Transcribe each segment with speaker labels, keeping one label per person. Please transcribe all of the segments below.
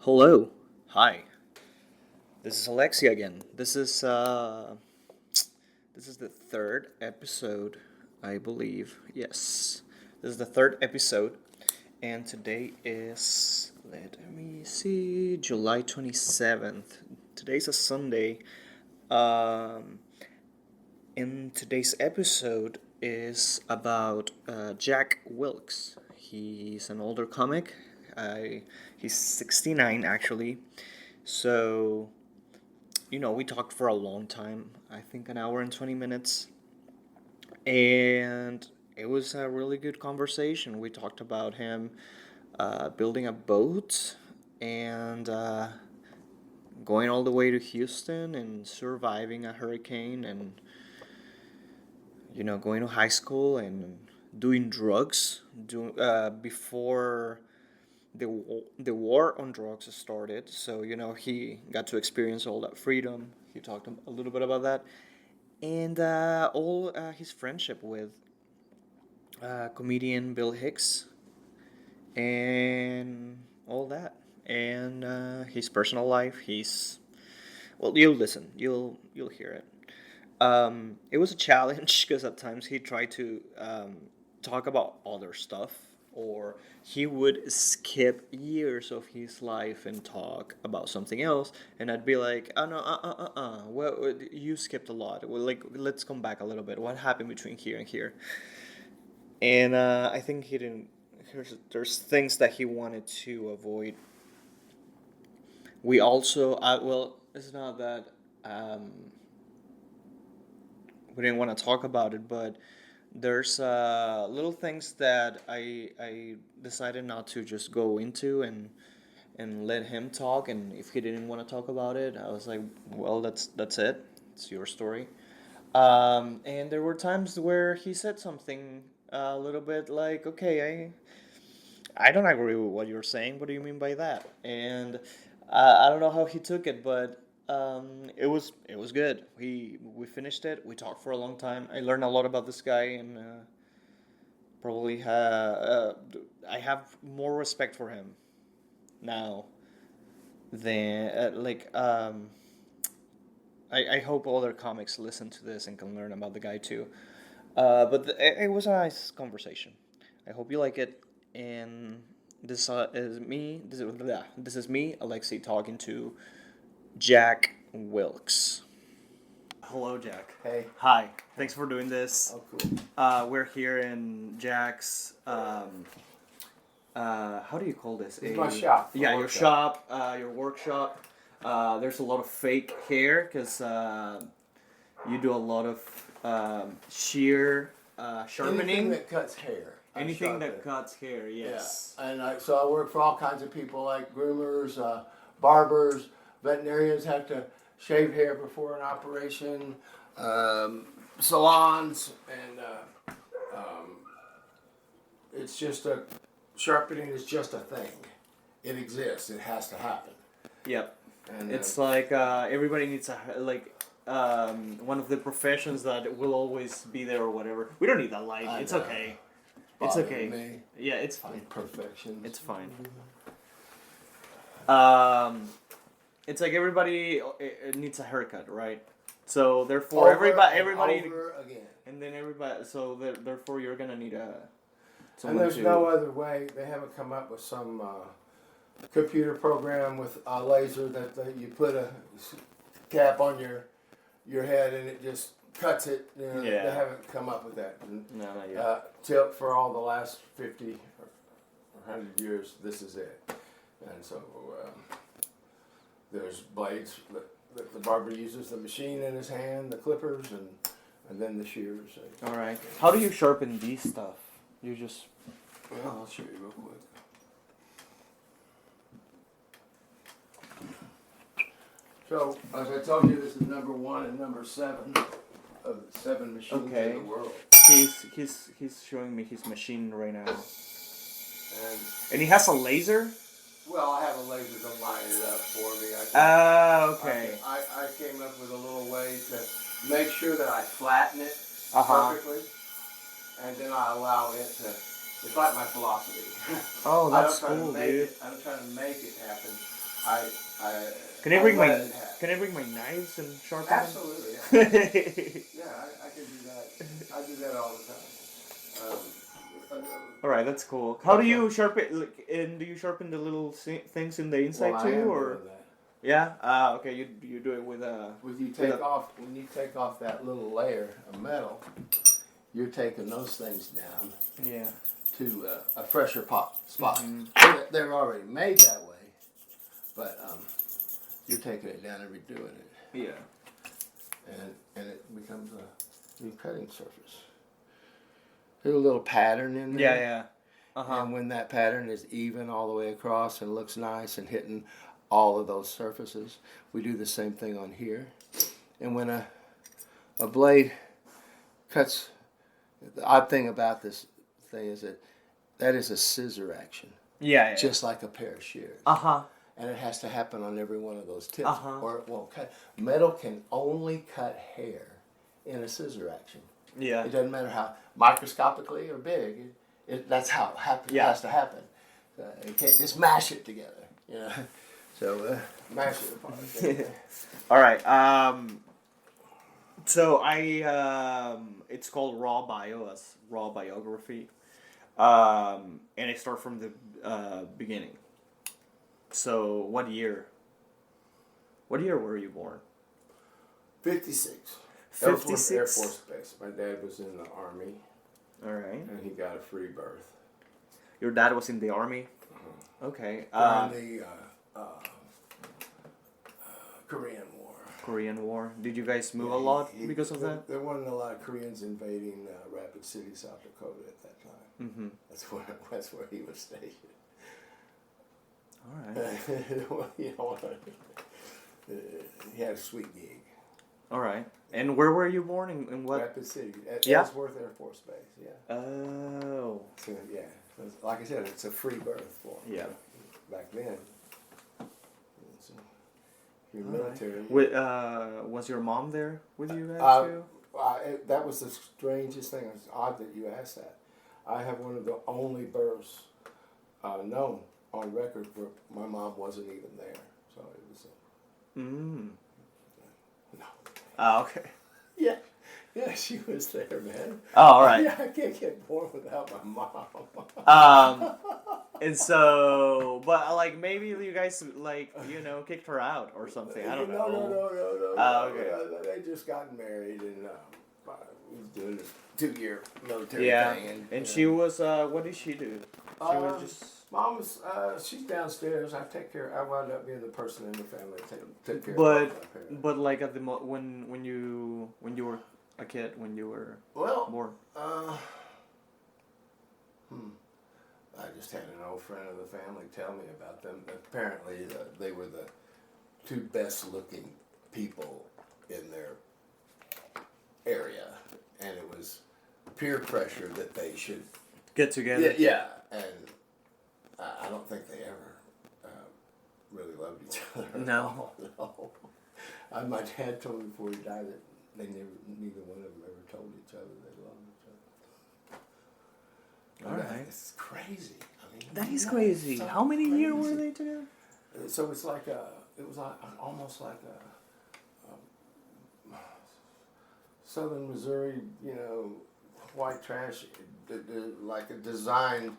Speaker 1: Hello. Hi. This is Alexia again. This is the third episode, I believe. Yes. This is the third episode, and today is, let me see, July 27th. Today's a Sunday. Um in today's episode is about Jack Wilks. He's an older comic. He's 69 actually. So, we talked for a long time. I think an hour and 20 minutes. And it was a really good conversation. We talked about him building a boat and going all the way to Houston and surviving a hurricane and going to high school and doing drugs before the war on drugs started. So he got to experience all that freedom. He talked a little bit about that, and all his friendship with comedian Bill Hicks and all that, and his personal life. You'll listen, you'll hear it. It was a challenge because at times he tried to talk about other stuff, or he would skip years of his life and talk about something else, and I'd be like, "Oh no, well, you skipped a lot. Well, like, let's come back a little bit. What happened between here and here?" And I think he didn't. There's things that he wanted to avoid. We also, it's not that. We didn't want to talk about it, but there's little things that I decided not to just go into and let him talk. And if he didn't want to talk about it, I was like, well, that's it. It's your story. And there were times where he said something a little bit like, okay, I don't agree with what you're saying. What do you mean by that? And I don't know how he took it, but it was good. We finished it. We talked for a long time. I learned a lot about this guy, and probably I have more respect for him now than I hope other comics listen to this and can learn about the guy too. It was a nice conversation. I hope you like it. And this is me. This is me, Alexei, talking to Jack Wilks. Hello, Jack.
Speaker 2: Hey.
Speaker 1: Hi. Thanks for doing this.
Speaker 2: Oh, cool.
Speaker 1: We're here in Jack's. How do you call this?
Speaker 2: This is my shop.
Speaker 1: Yeah, your shop, your workshop. There's a lot of fake hair because you do a lot of shear sharpening.
Speaker 2: Anything that cuts hair.
Speaker 1: Anything that cuts hair, yes.
Speaker 2: Yeah. And so I work for all kinds of people like groomers, barbers, veterinarians have to shave hair before an operation, salons, and it's just sharpening is just a thing. It exists. It has to happen.
Speaker 1: Yep.
Speaker 2: And
Speaker 1: it's like everybody needs one of the professions that will always be there or whatever. We don't need that light. It's okay. It's okay.
Speaker 2: Me.
Speaker 1: Yeah, it's fine.
Speaker 2: Perfection.
Speaker 1: It's fine. It's like everybody needs a haircut, right? So therefore, everybody,
Speaker 2: over again.
Speaker 1: And then everybody. So therefore, you're gonna need a.
Speaker 2: And there's no other way. They haven't come up with some computer program with a laser that you put a cap on your head and it just cuts it.
Speaker 1: Yeah.
Speaker 2: They haven't come up with that. And,
Speaker 1: no, not yet.
Speaker 2: Till for all the last 50 or 100 years, this is it. And so there's blades that the barber uses, the machine in his hand, the clippers, and then the shears.
Speaker 1: All right. How do you sharpen these stuff? You just.
Speaker 2: Well, I'll show you real quick. So, as I told you, this is number 1 and number 7 of the 7 machines in the world.
Speaker 1: He's showing me his machine right now. And he has a laser?
Speaker 2: Well, I have a laser to line it up for me.
Speaker 1: Okay.
Speaker 2: I came up with a little way to make sure that I flatten it perfectly, and then I allow it to. It's like my philosophy.
Speaker 1: Oh, that's cool, dude.
Speaker 2: I'm trying to make it happen. I
Speaker 1: Can I
Speaker 2: I
Speaker 1: bring my
Speaker 2: let it happen.
Speaker 1: Can I bring my knives and sharpen them?
Speaker 2: Absolutely, yeah. Yeah, I can do that. I do that all the time.
Speaker 1: All right, that's cool. How do
Speaker 2: So,
Speaker 1: you sharpen? Like, and do you sharpen the little things in the
Speaker 2: well,
Speaker 1: inside
Speaker 2: I
Speaker 1: too,
Speaker 2: am
Speaker 1: or
Speaker 2: doing that.
Speaker 1: yeah? Okay. You do it with a
Speaker 2: When you take off that little layer of metal, you're taking those things down
Speaker 1: yeah.
Speaker 2: to a fresher spot.
Speaker 1: Mm-hmm.
Speaker 2: They're already made that way, but you're taking it down and redoing it,
Speaker 1: Yeah.
Speaker 2: and it becomes a new cutting surface. There's a little pattern in there.
Speaker 1: Yeah.
Speaker 2: And when that pattern is even all the way across and looks nice and hitting all of those surfaces, we do the same thing on here. And when a blade cuts, the odd thing about this thing is that is a scissor action,
Speaker 1: Yeah.
Speaker 2: just like a pair of shears. And it has to happen on every one of those tips, or it won't cut. Metal can only cut hair in a scissor action.
Speaker 1: Yeah.
Speaker 2: It doesn't matter how microscopically or big. That's how it has to happen. You can't just mash it together, you know. So mash it apart.
Speaker 1: All right. So it's called raw biography. And I start from the beginning. So what year? What year were you born?
Speaker 2: 56.
Speaker 1: 56?
Speaker 2: Air Force Base. My dad was in the Army.
Speaker 1: All right.
Speaker 2: And he got a free birth.
Speaker 1: Your dad was in the Army? Okay.
Speaker 2: During the Korean War.
Speaker 1: Korean War. Did you guys move a lot because of that?
Speaker 2: There wasn't a lot of Koreans invading Rapid City, South Dakota at that time.
Speaker 1: Mm-hmm.
Speaker 2: That's where he was stationed.
Speaker 1: All right.
Speaker 2: You know, he had a sweet gig.
Speaker 1: All right. And where were you born? In what?
Speaker 2: Rapid City. At
Speaker 1: Yeah.
Speaker 2: Ellsworth Air Force Base, yeah.
Speaker 1: Oh.
Speaker 2: So, yeah. Like I said, it's a free birth for him.
Speaker 1: Yeah.
Speaker 2: Back then. So, you're
Speaker 1: All
Speaker 2: military.
Speaker 1: Right. Was your mom there with you guys too?
Speaker 2: That was the strangest thing. It's odd that you asked that. I have one of the only births known on record where my mom wasn't even there. So it was. No.
Speaker 1: Okay.
Speaker 2: Yeah. Yeah, she was there, man.
Speaker 1: Oh, all right.
Speaker 2: Yeah, I can't get born without my mom.
Speaker 1: And so, but like maybe you guys like kicked her out or something. I don't know.
Speaker 2: No.
Speaker 1: Oh, okay.
Speaker 2: They just gotten married and we was doing this 2-year military thing.
Speaker 1: And she was what did she do? She was just.
Speaker 2: Mom's she's downstairs. I wound up being the person in the family that took care of my parents.
Speaker 1: But like at the when you were a kid, when you were born.
Speaker 2: I just had an old friend of the family tell me about them. Apparently, they were the 2 best looking people in their area, and it was peer pressure that they should
Speaker 1: get together.
Speaker 2: Yeah, and I don't think they ever really loved each other.
Speaker 1: No.
Speaker 2: No. My dad told me before he died that neither one of them ever told each other they loved each other.
Speaker 1: All right.
Speaker 2: It's crazy. I mean,
Speaker 1: That is crazy.
Speaker 2: So
Speaker 1: How many years were
Speaker 2: crazy.
Speaker 1: they together?
Speaker 2: So it's like almost like a Southern Missouri, white trash, like a designed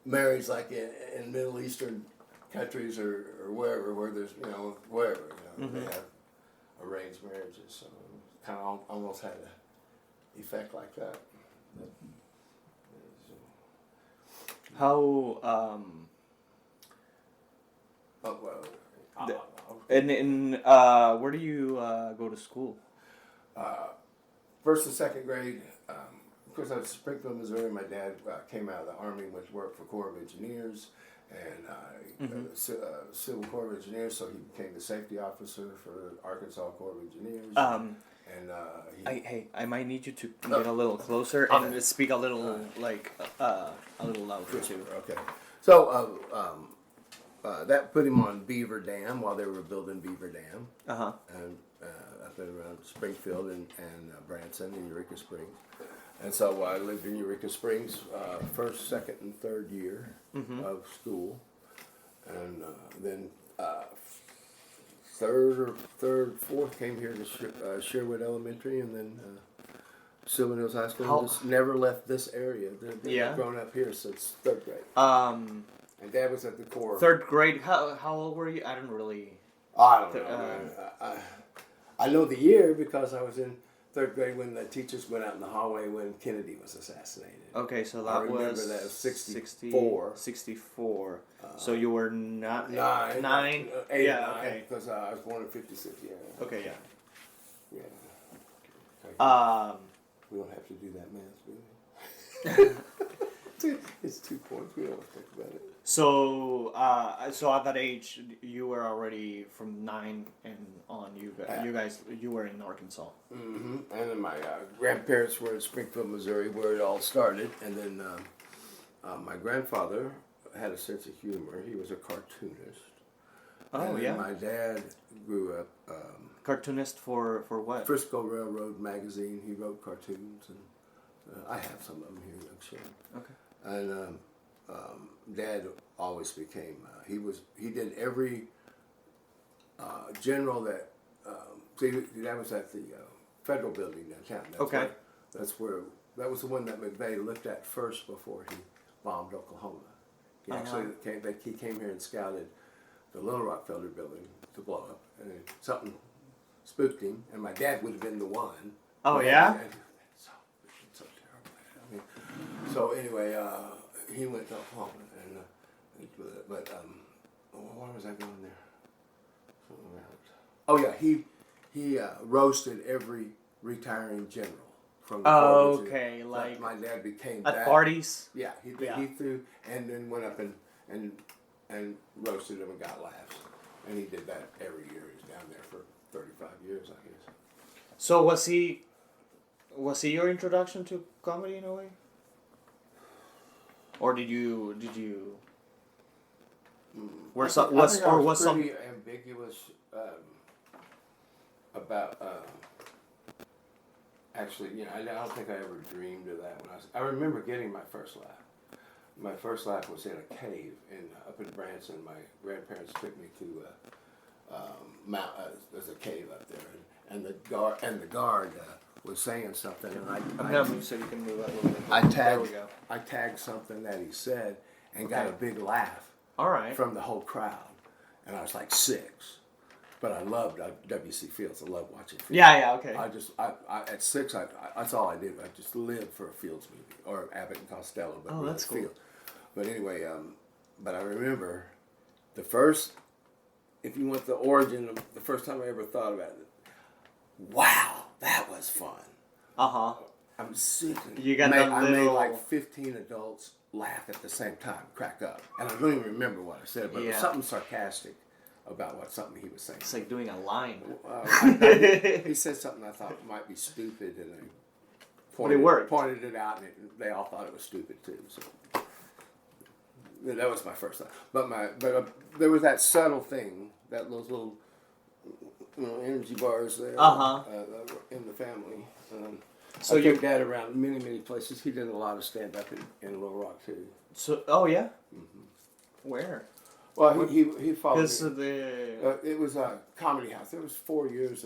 Speaker 2: marriage, like in Middle Eastern countries or wherever, where there's wherever they have arranged marriages. So it kind of almost had an effect like that.
Speaker 1: How and where do you go to school?
Speaker 2: First and second grade. Of course, I was in Springfield, Missouri. My dad came out of the Army, went to work for Corps of Engineers, and Civil Corps of Engineers. So he became the safety officer for Arkansas Corps of Engineers.
Speaker 1: I might need you to get a little closer and speak a little a little louder too.
Speaker 2: Okay. So that put him on Beaver Dam while they were building Beaver Dam. And up and around Springfield and Branson and Eureka Springs. And so I lived in Eureka Springs first, second, and third year of school. And then fourth came here to Sherwood Elementary, and then Silver Hills High School.
Speaker 1: How-
Speaker 2: Just never left this area. They've
Speaker 1: Yeah.
Speaker 2: grown up here since third grade. And Dad was at the core.
Speaker 1: Third grade. How old were you? I don't really.
Speaker 2: I don't know, man. I know the year because I was in third grade when the teachers went out in the hallway when Kennedy was assassinated.
Speaker 1: Okay, so
Speaker 2: I
Speaker 1: that
Speaker 2: remember
Speaker 1: was
Speaker 2: that was 64.
Speaker 1: 64. So you were not
Speaker 2: Nine. 8
Speaker 1: Yeah.
Speaker 2: or 9,
Speaker 1: Okay.
Speaker 2: because I was born in 56. Yeah.
Speaker 1: Okay. Yeah.
Speaker 2: Yeah. Okay. We don't have to do that math, do we? It's 2 points. We don't want to think about it.
Speaker 1: So at that age, you were already from 9 and on. You were in Arkansas.
Speaker 2: Mm-hmm. And then my grandparents were in Springfield, Missouri, where it all started. And then my grandfather had a sense of humor. He was a cartoonist.
Speaker 1: Oh,
Speaker 2: and then
Speaker 1: yeah.
Speaker 2: My dad grew up.
Speaker 1: Cartoonist for what?
Speaker 2: Frisco Railroad magazine. He wrote cartoons, and I have some of them here. I'm sure.
Speaker 1: Okay.
Speaker 2: And Dad always became. He did every general that. See, that was at the federal building downtown.
Speaker 1: Okay.
Speaker 2: That was the one that McVeigh looked at first before he bombed Oklahoma. He actually came here and scouted the Little Rockefeller building to blow up, and something spooked him. And my dad would have been the one.
Speaker 1: Oh yeah.
Speaker 2: So terrible. I mean, so anyway, he went to Oklahoma, and why was I going there? Oh yeah, he roasted every retiring general from the 40s.
Speaker 1: Okay, like
Speaker 2: my dad became
Speaker 1: at
Speaker 2: that.
Speaker 1: parties.
Speaker 2: Yeah, he threw and then went up and roasted them and got laughs, and he did that every year. He's down there for 35 years, I guess.
Speaker 1: So was he your introduction to comedy in a way? Or did you was some
Speaker 2: pretty ambiguous about actually, I don't think I ever dreamed of that when I remember getting my first laugh. My first laugh was in a cave up in Branson. My grandparents took me to there's a cave up there, and the guard was saying something, and
Speaker 1: I'm gonna move so you can move that a little bit.
Speaker 2: I tagged something that he said and got a big laugh.
Speaker 1: All right.
Speaker 2: From the whole crowd, and I was like 6, but I loved W.C. Fields. I love watching Fields.
Speaker 1: Yeah, okay.
Speaker 2: I at 6, that's all I did. I just lived for a Fields movie or Abbott and Costello. But
Speaker 1: that's cool.
Speaker 2: Fields. But anyway, but I remember the first. If you want the origin of the first time I ever thought about it, wow, that was fun. I'm sitting.
Speaker 1: You got
Speaker 2: I made like 15 adults laugh at the same time, crack up, and I don't even remember what I said, but it was something sarcastic about something he was saying.
Speaker 1: It's like doing a line.
Speaker 2: He said something I thought might be stupid, and I pointed it out, and they all thought it was stupid too. So that was my first thought. But there was that subtle thing, that those little energy bars there in the family. So I took Dad around many, many places. He did a lot of stand-up in Little Rock, too.
Speaker 1: So, oh, yeah? Mm-hmm. Where?
Speaker 2: Well, he followed me. It was a comedy house. There was 4 years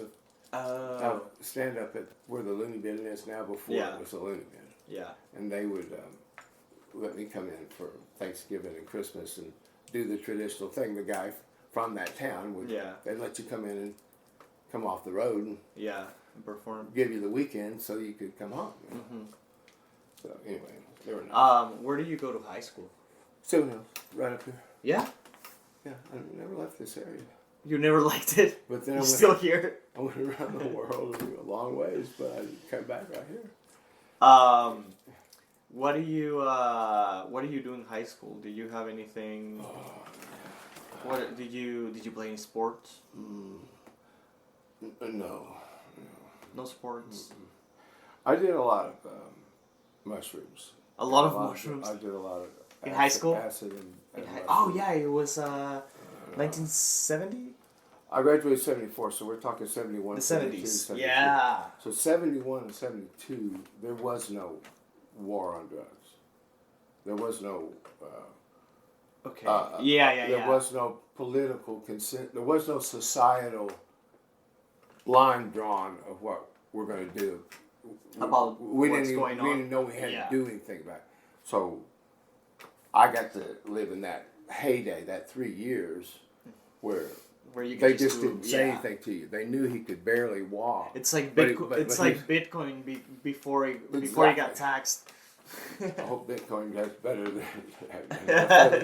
Speaker 2: of stand-up at where the Looney Bin is now, before it was the Looney Bin.
Speaker 1: Yeah.
Speaker 2: And they would let me come in for Thanksgiving and Christmas and do the traditional thing. The guy from that town would they'd let you come in and come off the road and
Speaker 1: perform,
Speaker 2: give you the weekend so you could come home.
Speaker 1: Mm-hmm.
Speaker 2: So anyway, they were nice.
Speaker 1: Where did you go to high school?
Speaker 2: Silver Hills, right up here.
Speaker 1: Yeah.
Speaker 2: Yeah, I never left this area.
Speaker 1: You never liked it,
Speaker 2: but then
Speaker 1: you're still here.
Speaker 2: I went around the world a long ways, but I came back right here.
Speaker 1: What do you do in high school? Do you have anything? What did you play any sports?
Speaker 2: No.
Speaker 1: No sports.
Speaker 2: Mm-mm. I did a lot of mushrooms.
Speaker 1: A lot of mushrooms.
Speaker 2: I did a lot of
Speaker 1: in high school.
Speaker 2: Acid and
Speaker 1: oh yeah, it was 1970.
Speaker 2: I graduated 74, so we're talking 71.
Speaker 1: The 70s. Yeah.
Speaker 2: So 71 and 72, there was no war on drugs. There was no
Speaker 1: Okay. Yeah.
Speaker 2: There was no political consent. There was no societal line drawn of what we're going to do.
Speaker 1: About
Speaker 2: we
Speaker 1: what's
Speaker 2: didn't
Speaker 1: going
Speaker 2: we
Speaker 1: on.
Speaker 2: didn't know we had
Speaker 1: Yeah.
Speaker 2: to do anything about it. So I got to live in that heyday, that 3 years, where
Speaker 1: you
Speaker 2: they
Speaker 1: could
Speaker 2: just didn't say anything to you. They knew he could barely walk.
Speaker 1: It's like
Speaker 2: But
Speaker 1: Bitcoin.
Speaker 2: but
Speaker 1: It's
Speaker 2: he-
Speaker 1: like Bitcoin before he
Speaker 2: Exactly.
Speaker 1: got taxed.
Speaker 2: I hope Bitcoin does better than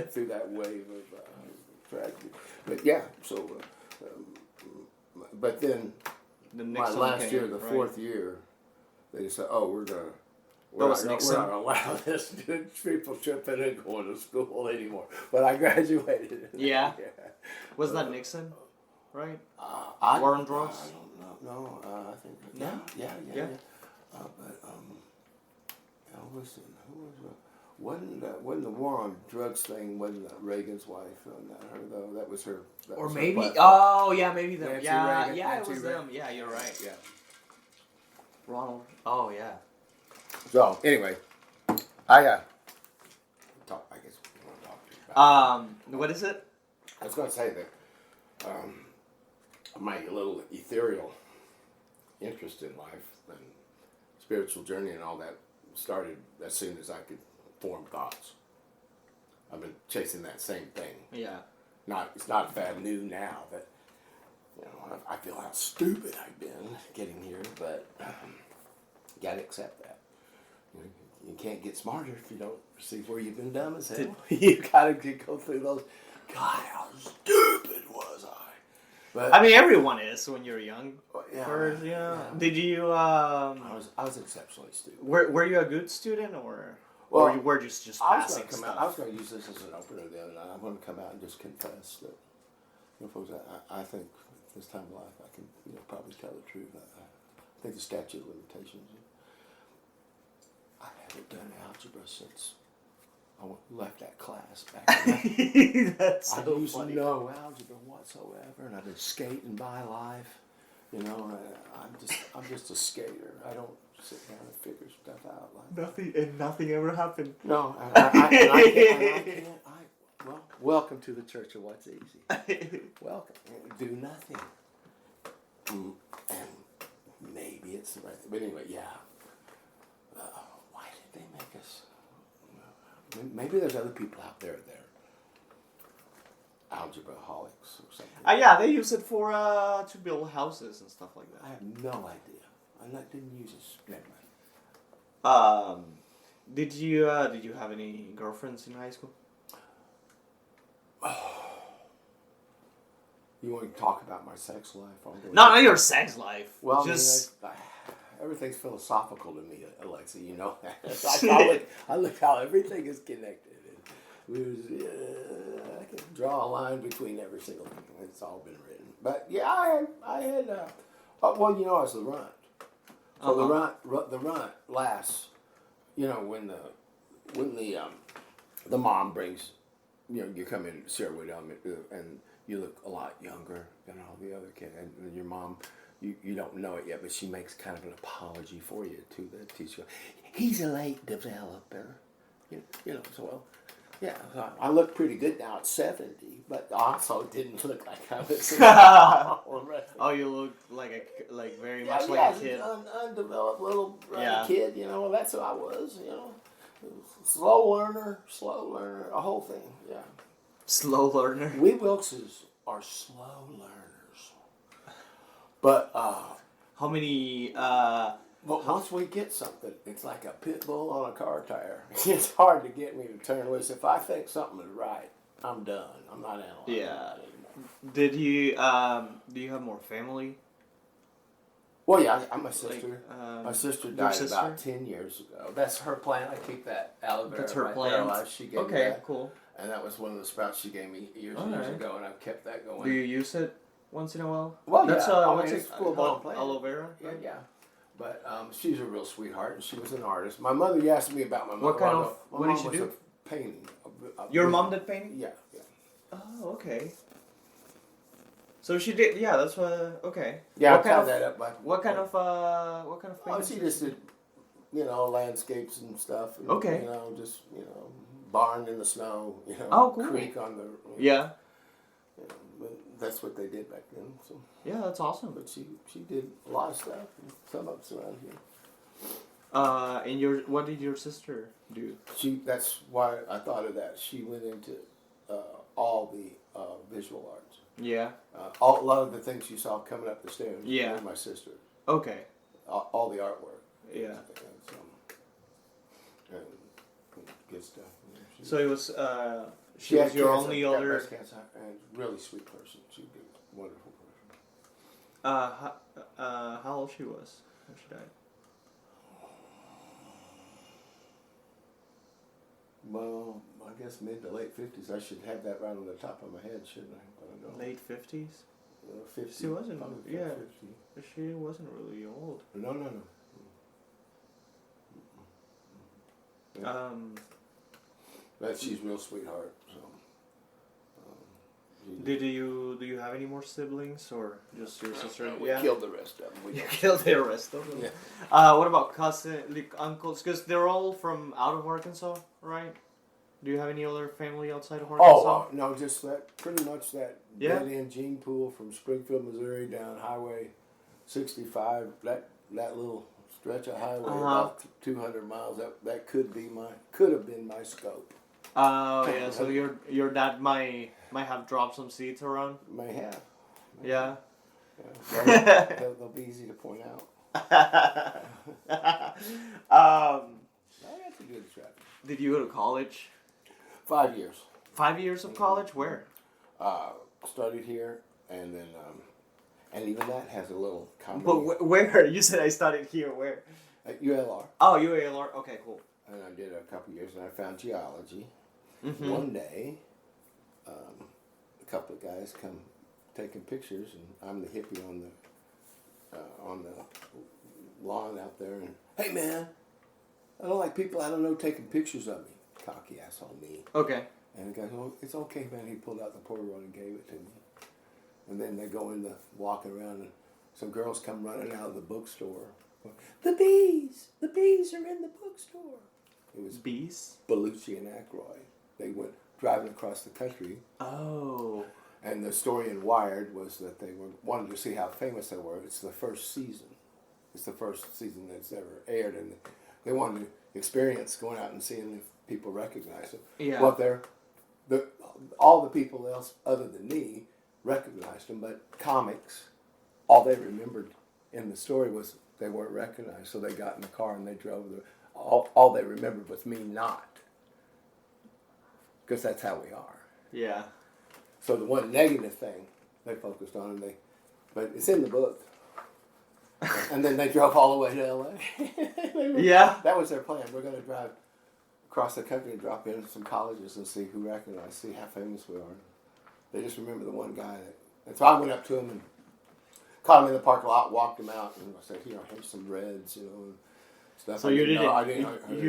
Speaker 2: through that wave of tragedy. But yeah, so but then
Speaker 1: The
Speaker 2: my
Speaker 1: Nixon
Speaker 2: last
Speaker 1: came,
Speaker 2: year, the
Speaker 1: right?
Speaker 2: 4th year, they said, "Oh, we're not
Speaker 1: Nixon?
Speaker 2: going to allow this people tripping and going to school anymore." But I graduated.
Speaker 1: Yeah. Was that Nixon? Right?
Speaker 2: War
Speaker 1: on drugs?
Speaker 2: I don't know. No, I think
Speaker 1: No?
Speaker 2: Yeah. But wasn't the war on drugs thing? Wasn't Reagan's wife? Not her though. That was her. That
Speaker 1: Or
Speaker 2: was her
Speaker 1: maybe?
Speaker 2: platform.
Speaker 1: Oh, yeah, maybe them.
Speaker 2: Nancy
Speaker 1: Yeah,
Speaker 2: Reagan,
Speaker 1: yeah,
Speaker 2: Nancy
Speaker 1: it was
Speaker 2: Reagan.
Speaker 1: them. Yeah, you're right.
Speaker 2: Yeah.
Speaker 1: Ronald. Oh, yeah.
Speaker 2: So anyway, I talk. I guess we want to talk about.
Speaker 1: What is it?
Speaker 2: I was going to say that my little ethereal interest in life and spiritual journey and all that started as soon as I could form thoughts. I've been chasing that same thing.
Speaker 1: Yeah.
Speaker 2: It's not bad new now, but I feel how stupid I've been getting here, but you got to accept that. You can't get smarter if you don't see where you've been dumb as hell. You got to go through those. God, how stupid was I? But
Speaker 1: I mean, everyone is when you're young.
Speaker 2: yeah,
Speaker 1: First,
Speaker 2: yeah.
Speaker 1: Did you?
Speaker 2: I was exceptionally stupid.
Speaker 1: Were you a good student or?
Speaker 2: Well,
Speaker 1: or you were just
Speaker 2: I was
Speaker 1: passing
Speaker 2: going to come
Speaker 1: stuff?
Speaker 2: out. I was going to use this as an opener the other night. I'm going to come out and just confess that, folks, I think at this time of life I can probably tell the truth. I think the statute of limitations. I haven't done algebra since I left that class back then.
Speaker 1: That's
Speaker 2: I
Speaker 1: so
Speaker 2: used
Speaker 1: funny.
Speaker 2: no algebra whatsoever, and I've been skating by life. I'm just a skater. I don't sit down and figure stuff out like that.
Speaker 1: Nothing ever happened.
Speaker 2: No, I can't. Well, welcome to the Church of What's Easy. Welcome. Do nothing. And maybe it's the right thing. But anyway, yeah. Why did they make us? Maybe there's other people out there that are algebra-holics or something.
Speaker 1: Yeah, they use it for to build houses and stuff like that.
Speaker 2: I have no idea. Didn't use it. Never mind.
Speaker 1: Did you have any girlfriends in high school?
Speaker 2: You want to talk about my sex life?
Speaker 1: Not your sex life.
Speaker 2: Well,
Speaker 1: just
Speaker 2: everything's philosophical to me, Alexa. You know that. I look how everything is connected. I can draw a line between every single thing. It's all been written. But yeah, I had. I was the runt. So the runt lasts. When the mom brings, you come in Sherwood and you look a lot younger than all the other kids, and your mom. You don't know it yet, but she makes kind of an apology for you to the teacher. He's a late developer, So well, yeah. I look pretty good now at 70, but also didn't look like I was.
Speaker 1: Oh, you look like very much
Speaker 2: yeah,
Speaker 1: like a kid.
Speaker 2: Undeveloped little kid. That's who I was. Slow learner, a whole thing. Yeah.
Speaker 1: Slow learner.
Speaker 2: We Wilkses are slow learners. But
Speaker 1: how many?
Speaker 2: Once we get something, it's like a pit bull on a car tire. It's hard to get me to turn loose. If I think something is right, I'm done. I'm not analyzing that anymore.
Speaker 1: Did you? Do you have more family?
Speaker 2: Well, yeah, I'm my sister.
Speaker 1: Like,
Speaker 2: my sister died about 10 years ago. That's her plant. I keep that aloe vera.
Speaker 1: That's her
Speaker 2: right
Speaker 1: plant.
Speaker 2: there. She gave me that.
Speaker 1: Cool.
Speaker 2: And that was one of the sprouts she gave me years ago, and I've kept that going.
Speaker 1: Do you use it once in a while?
Speaker 2: Well,
Speaker 1: that's
Speaker 2: what's it called?
Speaker 1: Aloe vera.
Speaker 2: Yeah. But she's a real sweetheart, and she was an artist. My mother, you asked me about my mother.
Speaker 1: What did she do?
Speaker 2: Painting.
Speaker 1: Your mom did painting?
Speaker 2: Yeah.
Speaker 1: Oh, okay. So she did. Yeah, that's what. Okay.
Speaker 2: Yeah, I tied that up.
Speaker 1: What kind of painting?
Speaker 2: Oh, she just did, landscapes and stuff. And,
Speaker 1: okay.
Speaker 2: barn in the snow,
Speaker 1: Oh, cool.
Speaker 2: creek on the.
Speaker 1: Yeah.
Speaker 2: But that's what they did back then. So.
Speaker 1: Yeah, that's awesome.
Speaker 2: But she did a lot of stuff. And some of it's around here.
Speaker 1: And what did your sister do?
Speaker 2: That's why I thought of that. She went into all the visual arts.
Speaker 1: Yeah.
Speaker 2: A lot of the things you saw coming up the stairs.
Speaker 1: Yeah.
Speaker 2: Were my sister.
Speaker 1: Okay.
Speaker 2: All the artwork.
Speaker 1: Yeah.
Speaker 2: And good stuff.
Speaker 1: So it was. She was your only other.
Speaker 2: Breast cancer, and really sweet person. She was a wonderful person.
Speaker 1: How old she was when she died?
Speaker 2: Well, I guess mid to late 50s. I should have that right on the top of my head, shouldn't I? But I don't.
Speaker 1: Late 50s?
Speaker 2: 50.
Speaker 1: She wasn't. Yeah.
Speaker 2: 50.
Speaker 1: She wasn't really old.
Speaker 2: No. Yeah. But she's a real sweetheart. So.
Speaker 1: Do you have any more siblings or just your sister?
Speaker 2: We killed the rest of them.
Speaker 1: You killed the rest of them.
Speaker 2: Yeah.
Speaker 1: What about uncles? Because they're all from out of Arkansas, right? Do you have any other family outside of Arkansas?
Speaker 2: Oh no, just that. Pretty much that dead end gene pool from Springfield, Missouri, down Highway 65. That little stretch of highway, about 200 miles. That could have been my scope.
Speaker 1: Oh yeah, so your dad might have dropped some seeds around.
Speaker 2: May have.
Speaker 1: Yeah.
Speaker 2: They'll be easy to point out.
Speaker 1: That's
Speaker 2: a good traffic.
Speaker 1: Did you go to college?
Speaker 2: 5 years.
Speaker 1: 5 years of college? Where?
Speaker 2: Started here, and then, and even that has a little comedy.
Speaker 1: But where? You said I studied here. Where?
Speaker 2: At ULR.
Speaker 1: Oh, UALR. Okay, cool.
Speaker 2: And I did a couple years, and I found geology.
Speaker 1: Mm-hmm.
Speaker 2: One day, a couple of guys come taking pictures, and I'm the hippie on the lawn out there. And hey, man, I don't like people I don't know taking pictures of me. Cocky asshole me.
Speaker 1: Okay.
Speaker 2: And the guy goes, "It's okay, man." He pulled out the Polaroid and gave it to me. And then they go into walking around, and some girls come running out of the bookstore. The bees are in the bookstore. It was
Speaker 1: bees.
Speaker 2: Belushi and Aykroyd. They went driving across the country.
Speaker 1: Oh.
Speaker 2: And the story in Wired was that they wanted to see how famous they were. It's the first season. It's the first season that's ever aired, and they wanted to experience going out and seeing if people recognize them.
Speaker 1: Yeah.
Speaker 2: Well, all the people else other than me recognized them, but comics, all they remembered in the story was they weren't recognized. So they got in the car and they drove. All they remembered was me not, because that's how we are.
Speaker 1: Yeah.
Speaker 2: So the one negative thing they focused on, but it's in the book. And then they drove all the way to L.A.
Speaker 1: Yeah.
Speaker 2: That was their plan. We're going to drive across the country and drop in some colleges and see who recognized, see how famous we are. They just remember the one guy. And so I went up to him and caught him in the parking lot, walked him out, and I said, here's some Reds, and stuff.
Speaker 1: So you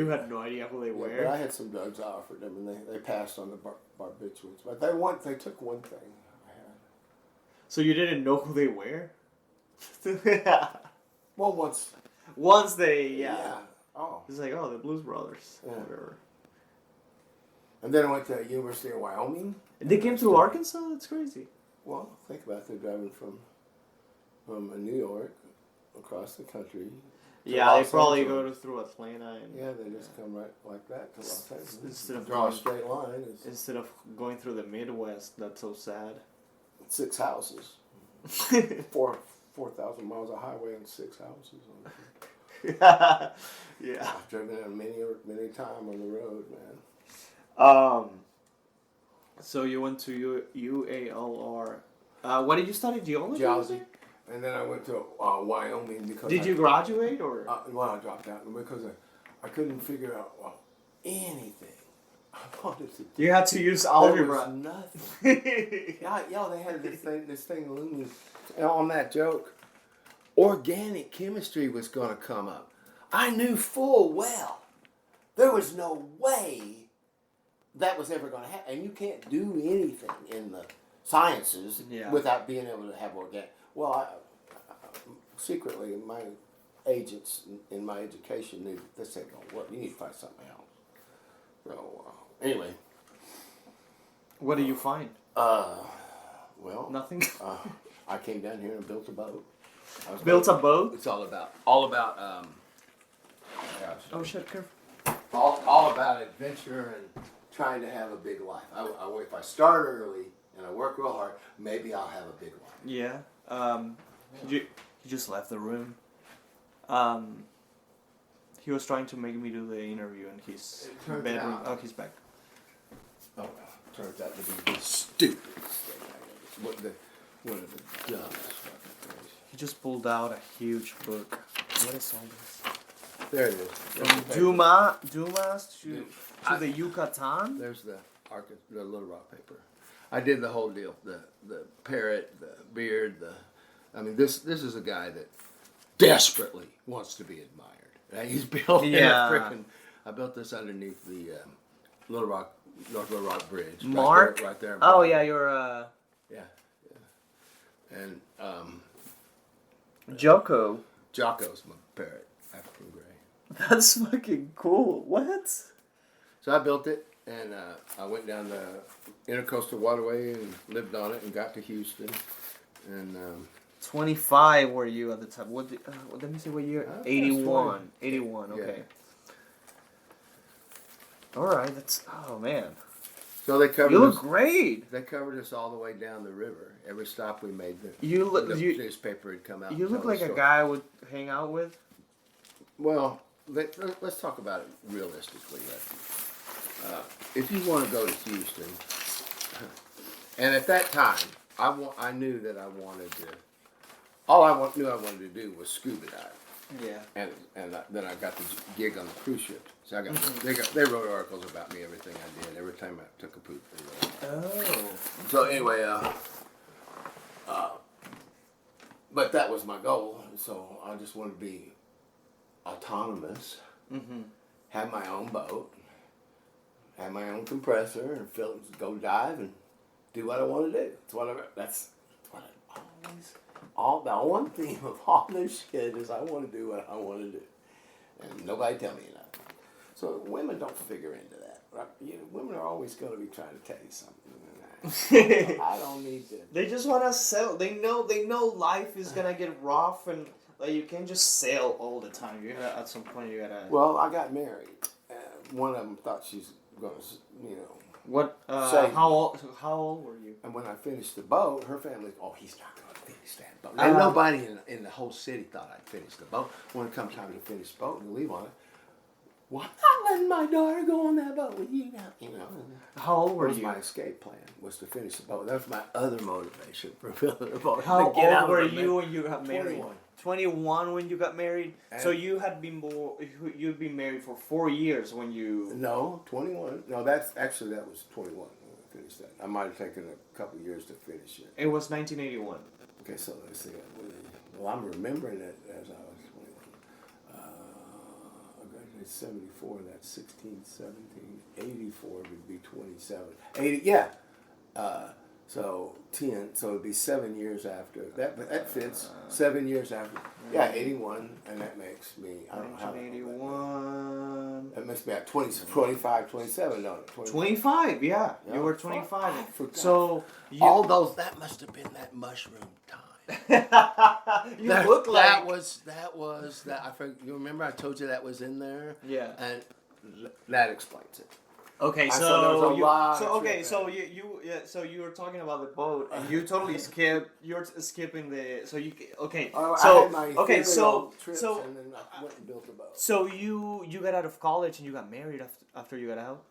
Speaker 1: had no idea who they were?
Speaker 2: But I had some drugs I offered them, and they passed on the barbiturates. But they took one thing I had.
Speaker 1: So you didn't know who they were?
Speaker 2: Well,
Speaker 1: once they, yeah.
Speaker 2: Oh.
Speaker 1: It's like, the Blues Brothers.
Speaker 2: Yeah.
Speaker 1: Whatever.
Speaker 2: And then I went to University of Wyoming.
Speaker 1: They came to Arkansas? That's crazy.
Speaker 2: Well, think about it. They're driving from New York across the country.
Speaker 1: Yeah, they probably go through Atlanta.
Speaker 2: Yeah, they just come right like that to Los Angeles.
Speaker 1: Instead of
Speaker 2: draw a straight line.
Speaker 1: Instead of going through the Midwest, that's so sad.
Speaker 2: 6 houses. 4,000 miles of highway and 6 houses.
Speaker 1: Yeah.
Speaker 2: I've driven it many times on the road, man.
Speaker 1: So you went to UALR. What did you study?
Speaker 2: Geology. And then I went to Wyoming because.
Speaker 1: Did you graduate or?
Speaker 2: Well, I dropped out because I couldn't figure out anything. I wanted to.
Speaker 1: You had to use algebra.
Speaker 2: There was nothing. They had this thing looming on that joke. Organic chemistry was going to come up. I knew full well there was no way that was ever going to happen. And you can't do anything in the sciences without being able to have organic. Well, secretly, my agents in my education knew this ain't going to work. You need to find something else. So Anyway.
Speaker 1: What do you find?
Speaker 2: Well,
Speaker 1: Nothing.
Speaker 2: I came down here and built a boat.
Speaker 1: Built a boat?
Speaker 2: It's all about
Speaker 1: Oh shit, careful.
Speaker 2: all about adventure and trying to have a big life. If I start early and I work real hard, maybe I'll have a big life.
Speaker 1: Yeah. He just left the room. He was trying to make me do the interview in his bedroom. Oh, he's back.
Speaker 2: Oh, turns out to be the stupidest thing I ever. One of the dumbest fucking things.
Speaker 1: He just pulled out a huge book. What is all this?
Speaker 2: There it is.
Speaker 1: From Dumas to the Yucatan?
Speaker 2: There's the Little Rock paper. I did the whole deal. The parrot, the beard, this is a guy that desperately wants to be admired. He's built I built this underneath the North Little Rock Bridge.
Speaker 1: Mark?
Speaker 2: Right there.
Speaker 1: Oh yeah, you're
Speaker 2: Yeah. And
Speaker 1: Jocko's
Speaker 2: my parrot, African gray.
Speaker 1: That's fucking cool. What?
Speaker 2: So I built it, and I went down the Intercoastal Waterway and lived on it, and got to Houston. And
Speaker 1: 25 were you at the time? Let me see what year. 81.
Speaker 2: 20.
Speaker 1: 81. Okay.
Speaker 2: Yeah.
Speaker 1: All right. Oh man.
Speaker 2: So they covered.
Speaker 1: You look great.
Speaker 2: They covered us all the way down the river. Every stop we made, the newspaper had come out.
Speaker 1: You look like a guy I would hang out with.
Speaker 2: Well, let's talk about it realistically. If you want to go to Houston, and at that time, I knew that I wanted to. All I wanted to do was scuba dive.
Speaker 1: Yeah.
Speaker 2: And then I got the gig on the cruise ship. So I got they wrote articles about me, everything I did, every time I took a poop.
Speaker 1: Oh.
Speaker 2: So anyway, but that was my goal. So I just wanted to be autonomous, have my own boat, have my own compressor, and go dive and do what I want to do. That's what I always. The one theme of all this shit is I want to do what I want to do, and nobody tell me nothing. So women don't figure into that. Right? Women are always going to be trying to tell you something. I don't need to.
Speaker 1: They just want to sell. They know life is gonna get rough, and like you can't just sail all the time. You gotta, at some point, you gotta.
Speaker 2: Well, I got married. One of them thought she's gonna,
Speaker 1: What? How old were you?
Speaker 2: And when I finished the boat, her family, he's not going to finish that boat. And nobody in the whole city thought I'd finish the boat. When it comes time to finish the boat and leave on it, why not letting my daughter go on that boat with you now?
Speaker 1: How old were you?
Speaker 2: That was my escape plan, was to finish the boat. That was my other motivation for building a boat.
Speaker 1: How old were you when you got married?
Speaker 2: 21.
Speaker 1: 21 when you got married.
Speaker 2: And
Speaker 1: so you'd been married for 4 years when you.
Speaker 2: No, 21. No, that was 21 when I finished that. I might have taken a couple of years to finish it.
Speaker 1: It was 1981.
Speaker 2: Okay, so let's see. Well, I'm remembering it as I was 21. I graduated 74. That's 16, 17, 84 would be 27. 80. Yeah. So 10. So it'd be 7 years after that. But that fits. 7 years after. Yeah, 81, and that makes me. I don't know how.
Speaker 1: 1981.
Speaker 2: That makes me at 25, 27, don't it?
Speaker 1: 25, yeah. You were 25. So
Speaker 2: all those, that must have been that mushroom time.
Speaker 1: You look like
Speaker 2: that was I forget, you remember I told you that was in there?
Speaker 1: Yeah.
Speaker 2: And that explains it.
Speaker 1: Okay, so you were talking about the boat, and you totally you're skipping the. So you okay?
Speaker 2: I had my trips, and then I went and built a boat.
Speaker 1: So you got out of college and you got married after you got out.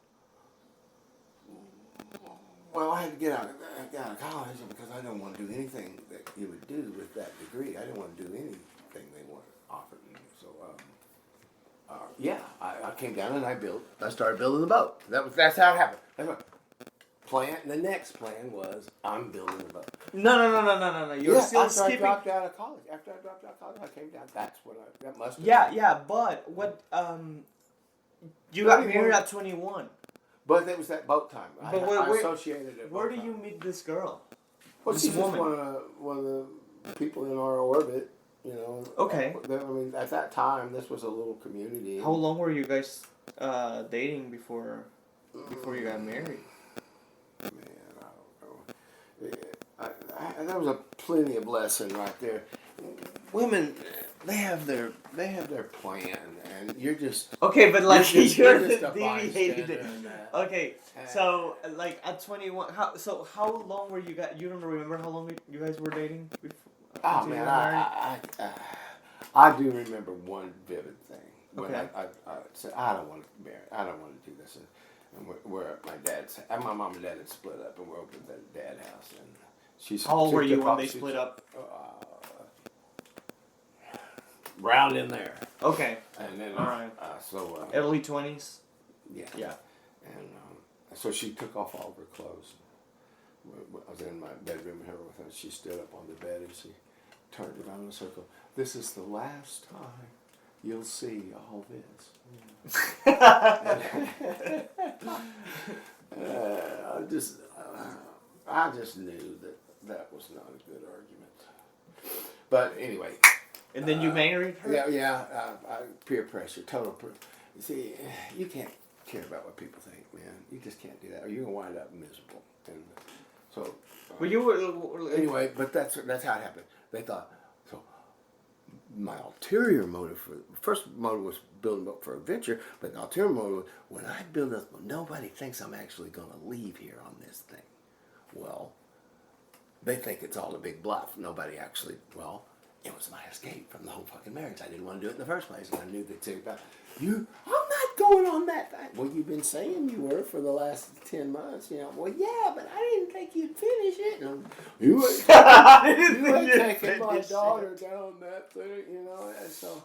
Speaker 2: Well, I had to get out of college because I didn't want to do anything that you would do with that degree. I didn't want to do anything they offered me. So. I came down and I started building the boat. That's how it happened. The next plan was I'm building the boat.
Speaker 1: No. You're still skipping.
Speaker 2: After I dropped out of college, I came down. That's when that must have been.
Speaker 1: Yeah, but what you got married at 21.
Speaker 2: But it was that boat time. I associated it.
Speaker 1: Where do you meet this girl?
Speaker 2: Well, she's just one of the people in our orbit.
Speaker 1: Okay.
Speaker 2: I mean, at that time, this was a little community.
Speaker 1: How long were you guys dating before? before you got married?
Speaker 2: Man, I don't know. That was a plenty of lesson right there. Women, they have their plan, and you're just
Speaker 1: Okay, but like
Speaker 2: you're just
Speaker 1: the
Speaker 2: a
Speaker 1: deviated.
Speaker 2: bystander in that.
Speaker 1: Okay, so like at 21, how long were you guys? You don't remember how long you guys were dating before?
Speaker 2: Oh
Speaker 1: until you
Speaker 2: man,
Speaker 1: got married?
Speaker 2: I do remember one vivid thing when
Speaker 1: Okay.
Speaker 2: I said I don't want to marry, I don't want to do this, and we're at my dad's, and my mom and dad had split up, and we're over at the dad house, and she's.
Speaker 1: How old were you when they split up?
Speaker 2: Round in there.
Speaker 1: Okay.
Speaker 2: And then,
Speaker 1: all right. Early 20s.
Speaker 2: Yeah.
Speaker 1: Yeah.
Speaker 2: And so she took off all of her clothes. I was in my bedroom with her, and she stood up on the bed and she turned it on in a circle. This is the last time you'll see all this. I just knew that was not a good argument. But anyway.
Speaker 1: And then you married her?
Speaker 2: Yeah. Peer pressure, total. You see, you can't care about what people think, man. You just can't do that, or you're gonna wind up miserable. And so.
Speaker 1: Well, you were.
Speaker 2: Anyway, but that's how it happened. They thought so. My ulterior motive first motive was building up for a venture, but the ulterior motive was when I build up, nobody thinks I'm actually going to leave here on this thing. Well, they think it's all a big bluff. Nobody actually. Well, it was my escape from the whole fucking marriage. I didn't want to do it in the first place, and I knew that too. I'm not going on that thing. Well, you've been saying you were for the last 10 months, you know. Well, yeah, but I didn't think you'd finish it. And you were taking my daughter down that thing, you know. And so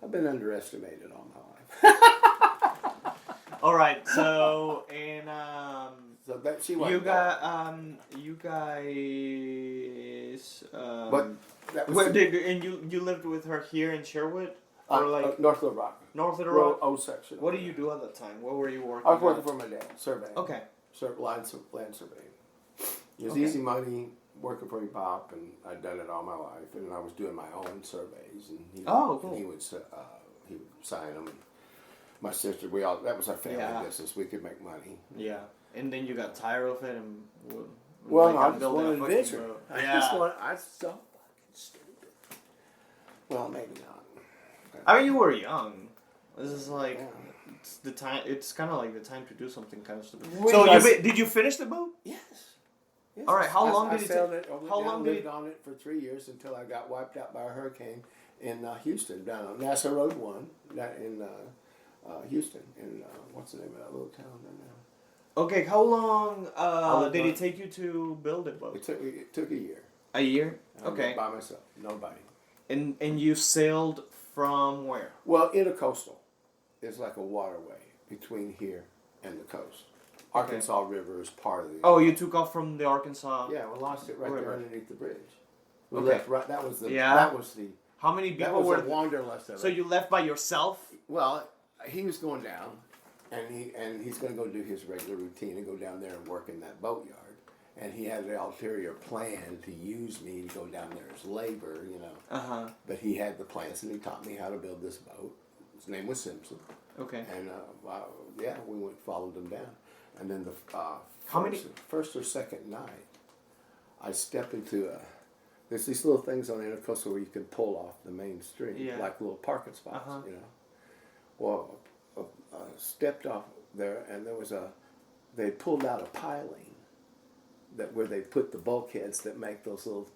Speaker 2: I've been underestimated all my life.
Speaker 1: All right, so and
Speaker 2: so that she
Speaker 1: you guys
Speaker 2: but that was
Speaker 1: and you lived with her here in Sherwood or like
Speaker 2: North Little Rock.
Speaker 1: North Little Rock?
Speaker 2: O section.
Speaker 1: What did you do at that time? What were you working?
Speaker 2: I was working for my dad, surveying.
Speaker 1: Okay.
Speaker 2: Land surveying. It was
Speaker 1: Okay.
Speaker 2: easy money, working for your pop, and I'd done it all my life, and I was doing my own surveys, and
Speaker 1: cool.
Speaker 2: he would sign them. And my sister, that was our family business. We could make money.
Speaker 1: Yeah, and then you got tired of it and.
Speaker 2: I just wanted an adventure. I was so fucking stupid. Well, maybe not.
Speaker 1: I mean, you were young. This is like it's the time. It's kind of like the time to do something kind of stupid. Did you finish the boat?
Speaker 2: Yes.
Speaker 1: All right. How long did it
Speaker 2: take?
Speaker 1: How long did
Speaker 2: lived on it for 3 years until I got wiped out by a hurricane in Houston, down on NASA Road 1, in Houston. In what's the name of that little town there now?
Speaker 1: Okay. How long did it take you to build a boat?
Speaker 2: It took a year.
Speaker 1: A year. Okay.
Speaker 2: By myself, nobody.
Speaker 1: And you sailed from where?
Speaker 2: Well, intercoastal is like a waterway between here and the coast. Arkansas River is part of the.
Speaker 1: Oh, you took off from the Arkansas.
Speaker 2: Yeah, we lost it right there underneath the bridge. We
Speaker 1: Okay.
Speaker 2: left right. That was the.
Speaker 1: Yeah.
Speaker 2: That was the.
Speaker 1: How many people
Speaker 2: That was
Speaker 1: were?
Speaker 2: the wanderlust of it.
Speaker 1: So you left by yourself?
Speaker 2: Well, he was going down, and he's going to go do his regular routine and go down there and work in that boatyard. And he had an ulterior plan to use me to go down there as labor, you know.
Speaker 1: Uh-huh.
Speaker 2: But he had the plans, and he taught me how to build this boat. His name was Simpson.
Speaker 1: Okay.
Speaker 2: And we followed him down, and then the first or second night, I stepped into there's these little things on the intercoastal where you can pull off the main street, like little parking spots, you know. Well, stepped off there, and they pulled out a piling where they put the bulkheads that make those little,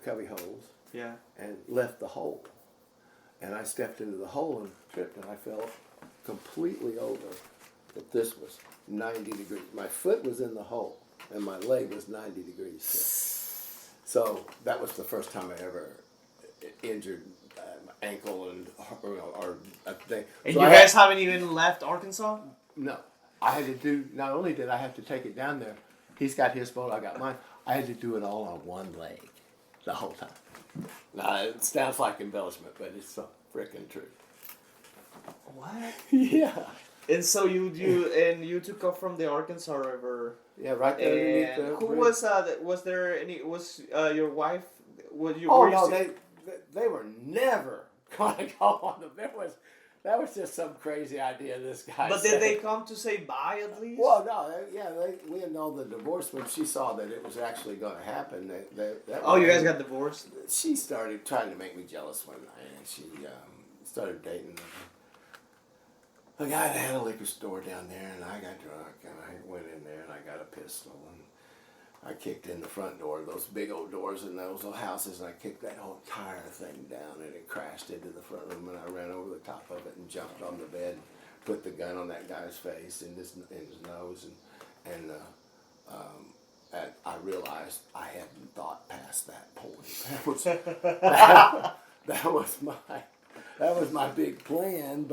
Speaker 2: cubby holes.
Speaker 1: Yeah.
Speaker 2: And left the hole. And I stepped into the hole and tripped, and I fell completely over. But this was 90 degrees. My foot was in the hole, and my leg was 90 degrees. So that was the first time I ever injured my ankle or a thing.
Speaker 1: And
Speaker 2: so
Speaker 1: you guys haven't even left Arkansas?
Speaker 2: No. I had to do, not only did I have to take it down there, he's got his boat, I got mine. I had to do it all on one leg the whole time. Now, it sounds like embellishment, but it's so freaking true.
Speaker 1: What?
Speaker 2: Yeah.
Speaker 1: And so you took off from the Arkansas River.
Speaker 2: Yeah, right there underneath the
Speaker 1: who
Speaker 2: bridge.
Speaker 1: Was there any? Was your wife?
Speaker 2: They were never going to go on the. That was just some crazy idea this guy
Speaker 1: But
Speaker 2: said.
Speaker 1: did they come to say bye at least?
Speaker 2: Well, no, we had known the divorce when she saw that it was actually going to happen.
Speaker 1: You guys got divorced?
Speaker 2: She started trying to make me jealous one night, and she started dating a guy that had a liquor store down there, and I got drunk, and I went in there, and I got a pistol, and I kicked in the front door, those big old doors in those old houses, and I kicked that whole entire thing down, and it crashed into the front room, and I ran over the top of it and jumped on the bed, and put the gun on that guy's face and his nose, and I realized I hadn't thought past that point. That was my big plan,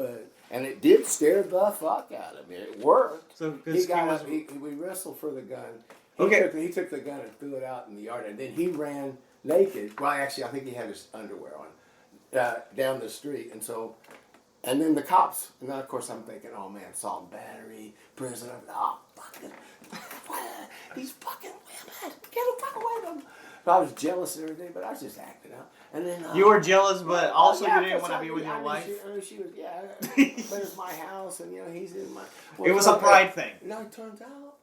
Speaker 2: and it did scare the fuck out of me. It worked.
Speaker 1: So
Speaker 2: we wrestled for the gun. He took the gun and threw it out in the yard, and then he ran naked. Well, actually, I think he had his underwear on down the street, and then the cops. And then, of course, I'm thinking, oh man, assault and battery, prison. Fucking, these fucking women, get the fuck away from them. So I was jealous and everything, but I was just acting out. And then
Speaker 1: you were jealous, but also you didn't want to be with your wife.
Speaker 2: She was, but it's my house, and he's in my.
Speaker 1: It was a pride thing.
Speaker 2: No, it turns out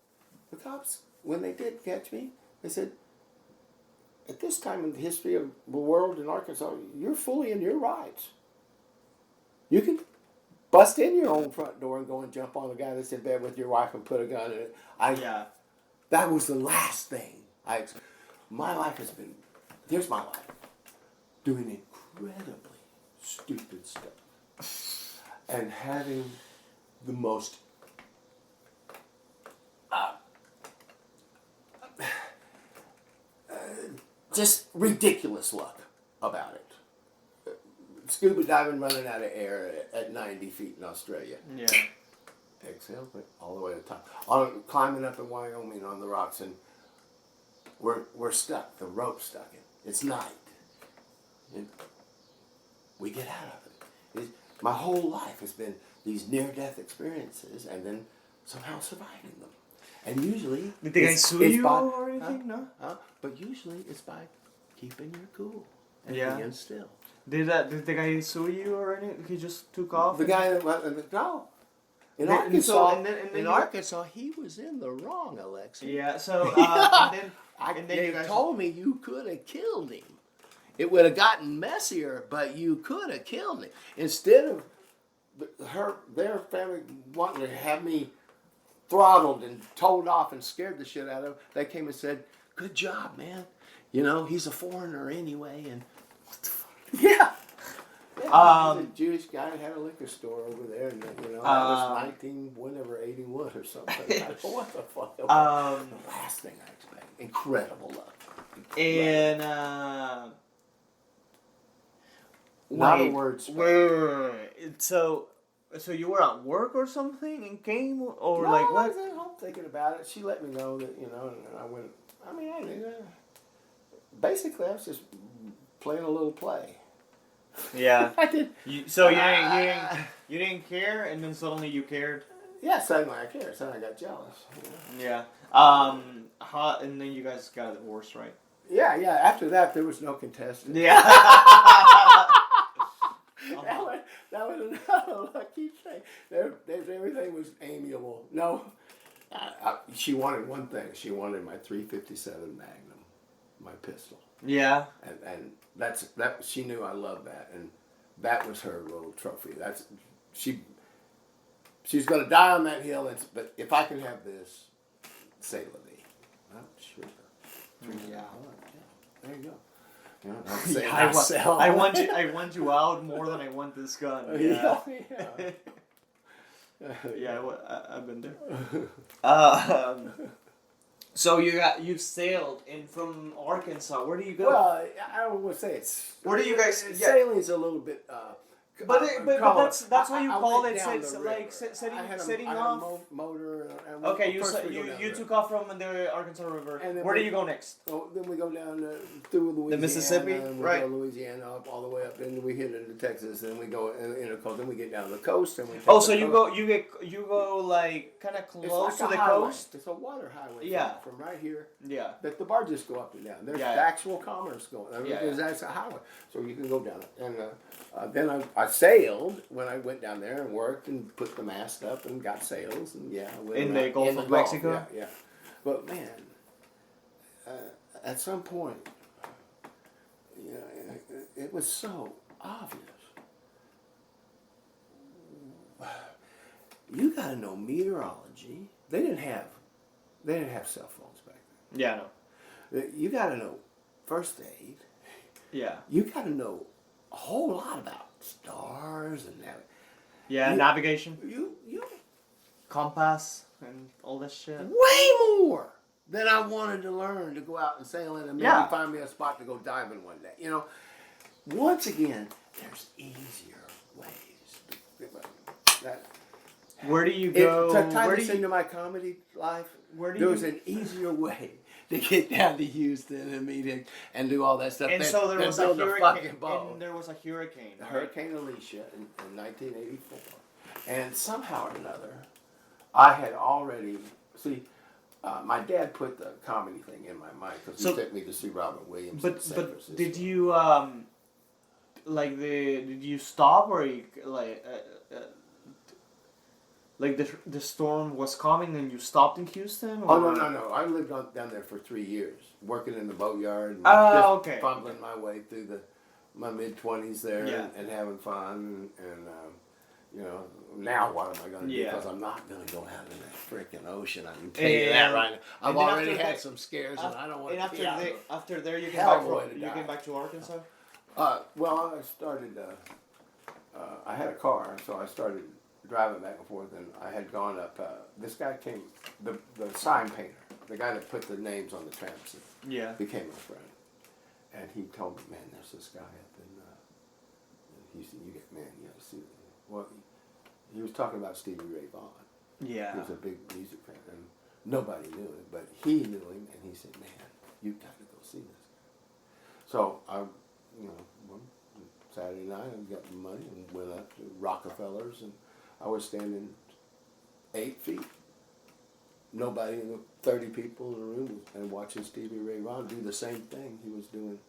Speaker 2: the cops, when they did catch me, they said, at this time in the history of the world in Arkansas, you're fully in your rights. You can bust in your own front door and go and jump on a guy that's in bed with your wife and put a gun in it. That was the last thing. My life has been, here's my life, doing incredibly stupid stuff and having the most just ridiculous luck about it. Scuba diving, running out of air at 90 feet in Australia.
Speaker 1: Yeah.
Speaker 2: Exhale, all the way to the top. Climbing up in Wyoming on the rocks, and we're stuck. The rope's stuck in. It's night. And we get out of it. My whole life has been these near-death experiences, and then somehow surviving them. And usually,
Speaker 1: did the guy sue you or anything? No.
Speaker 2: But usually, it's by keeping your cool and being still.
Speaker 1: Did the guy sue you or anything? He just took off.
Speaker 2: The guy no. In Arkansas, he was in the wrong, Alexi.
Speaker 1: Yeah. So
Speaker 2: they told me you could have killed him. It would have gotten messier, but you could have killed him. Instead of their family wanting to have me throttled and towed off and scared the shit out of them, they came and said, "Good job, man. He's a foreigner anyway." And what the fuck? Yeah. He's a Jewish guy that had a liquor store over there, and that was 81 or something. What the fuck? The last thing I expected. Incredible luck.
Speaker 1: And
Speaker 2: not a word.
Speaker 1: Wait. So you were at work or something and came, or
Speaker 2: no,
Speaker 1: like what?
Speaker 2: I was at home thinking about it. She let me know that and I went. I mean, basically I was just playing a little play.
Speaker 1: Yeah.
Speaker 2: I did.
Speaker 1: You didn't care, and then suddenly you cared.
Speaker 2: Yeah, suddenly I cared. Suddenly I got jealous.
Speaker 1: Yeah. And then you guys got a divorce, right?
Speaker 2: Yeah. After that, there was no contestant.
Speaker 1: Yeah.
Speaker 2: That was another lucky thing. Everything was amiable. No, she wanted one thing. She wanted my .357 Magnum, my pistol.
Speaker 1: Yeah.
Speaker 2: And that she knew I loved that, and that was her little trophy. She's going to die on that hill. But if I can have this, say la vie. Well, sure.
Speaker 1: Yeah.
Speaker 2: There you go.
Speaker 1: I want you out more than I want this gun. Yeah. Yeah, I've been there. So you sailed in from Arkansas. Where do you go?
Speaker 2: Well, I would say it's.
Speaker 1: Where do you guys?
Speaker 2: Sailing's a little bit.
Speaker 1: But that's what you call it. Setting off.
Speaker 2: I had a motor.
Speaker 1: Okay, you took off from the Arkansas River. Where do you go next?
Speaker 2: Then we go down through Louisiana.
Speaker 1: The Mississippi, right?
Speaker 2: Go Louisiana up all the way up, and we hit into Texas. Then we go intercoast. Then we get down the coast, and we.
Speaker 1: You go like kind of close to the coast.
Speaker 2: It's a water highway.
Speaker 1: Yeah.
Speaker 2: From right here.
Speaker 1: Yeah.
Speaker 2: That the barges go up and down. There's actual commerce going. That's a highway, so you can go down it. And then I I sailed when I went down there and worked and put the mast up and got sails and I went
Speaker 1: In
Speaker 2: around,
Speaker 1: the Gulf of Mexico?
Speaker 2: Yeah. But man, at some point, it was so obvious. You got to know meteorology. They didn't have cell phones back then.
Speaker 1: Yeah, no.
Speaker 2: You got to know first aid.
Speaker 1: Yeah.
Speaker 2: You got to know a whole lot about stars and that.
Speaker 1: Yeah, navigation.
Speaker 2: You
Speaker 1: Compass and all that shit.
Speaker 2: way more than I wanted to learn to go out and sail in and maybe find me a spot to go diving one day. Once again, there's easier ways.
Speaker 1: Where do you go?
Speaker 2: To tie this into my comedy life, there was an easier way to get down to Houston and meet and do all that stuff.
Speaker 1: And so there was a hurricane. And there was a hurricane. Right?
Speaker 2: Hurricane Alicia in 1984. And somehow or another, I had already... See, my dad put the comedy thing in my mind because he took me to see Robin Williams in San Francisco.
Speaker 1: Did you... did you stop or you, the storm was coming and you stopped in Houston? Or?
Speaker 2: Oh, no. I lived down there for 3 years, working in the boatyard and
Speaker 1: okay.
Speaker 2: fumbling my way through my mid-20s there and having fun. And now what am I going to do? Because I'm not going to go out in that freaking ocean. I can tell you that right now. I've already had some scares and I don't want to be out.
Speaker 1: After there, you came back to Arkansas?
Speaker 2: Well, I started... I had a car, so I started driving back and forth, and I had gone up. This guy came, the sign painter, the guy that put the names on the tramps, became a friend. And he told me, man, there's this guy up in Houston. You gotta see it. Well, he was talking about Stevie Ray Vaughan.
Speaker 1: Yeah.
Speaker 2: He was a big music fan, and nobody knew him, but he knew him, and he said, man, you've got to go see this guy. So I, one Saturday night, I got the money and went up to Rockefeller's, and I was standing 8 feet. Nobody, 30 people in the room, and watching Stevie Ray Vaughan do the same thing he was doing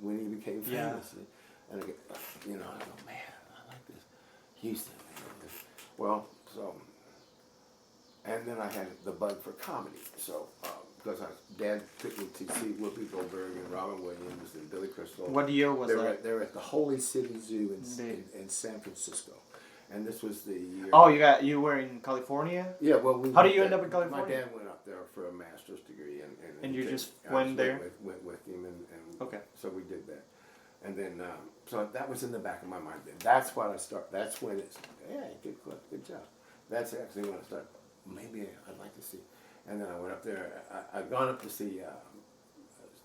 Speaker 2: when he became famous. And I go, I go, man, I like this. Houston, man. Well, so, and then I had the bug for comedy. So, because Dad took me to see Whoopi Goldberg and Robin Williams and Billy Crystal.
Speaker 1: What year was that?
Speaker 2: They were at the Holy City Zoo in San Francisco. And this was the year...
Speaker 1: Oh, you were in California?
Speaker 2: Yeah, well...
Speaker 1: How did you end up in California?
Speaker 2: My dad went up there for a master's degree.
Speaker 1: And you just went there?
Speaker 2: Went with him, and
Speaker 1: okay.
Speaker 2: So we did that. And then, so that was in the back of my mind. That's what I started. That's when it's, good job. That's actually when I started, maybe I'd like to see. And then I went up there. I'd gone up to see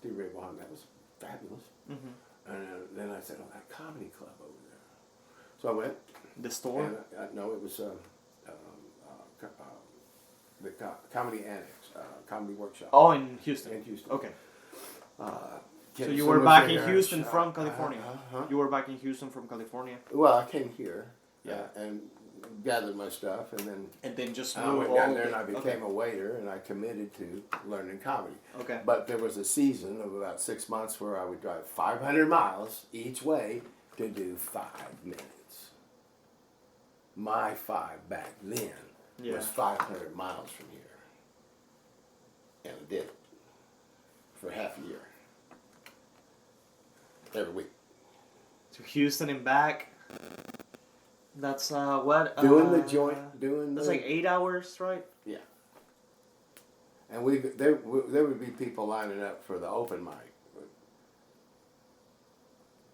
Speaker 2: Steve Ray Vaughan. That was fabulous. Mm-hmm. And then I said, that comedy club over there. So I went.
Speaker 1: The store?
Speaker 2: And, no, it was the Comedy Annex, Comedy Workshop.
Speaker 1: Oh, in Houston.
Speaker 2: In Houston.
Speaker 1: Okay. So you were back in Houston from California. You were back in Houston from California.
Speaker 2: Well, I came here. And gathered my stuff, and then
Speaker 1: just
Speaker 2: I went down there and I became a waiter, and I committed to learning comedy.
Speaker 1: Okay.
Speaker 2: But there was a season of about 6 months where I would drive 500 miles each way to do 5 minutes. My 5 back then was 500 miles from here. And I did it for half a year. Every week.
Speaker 1: To Houston and back. That's what?
Speaker 2: Doing the joint,
Speaker 1: that's like 8 hours, right?
Speaker 2: Yeah. And there would be people lining up for the open mic.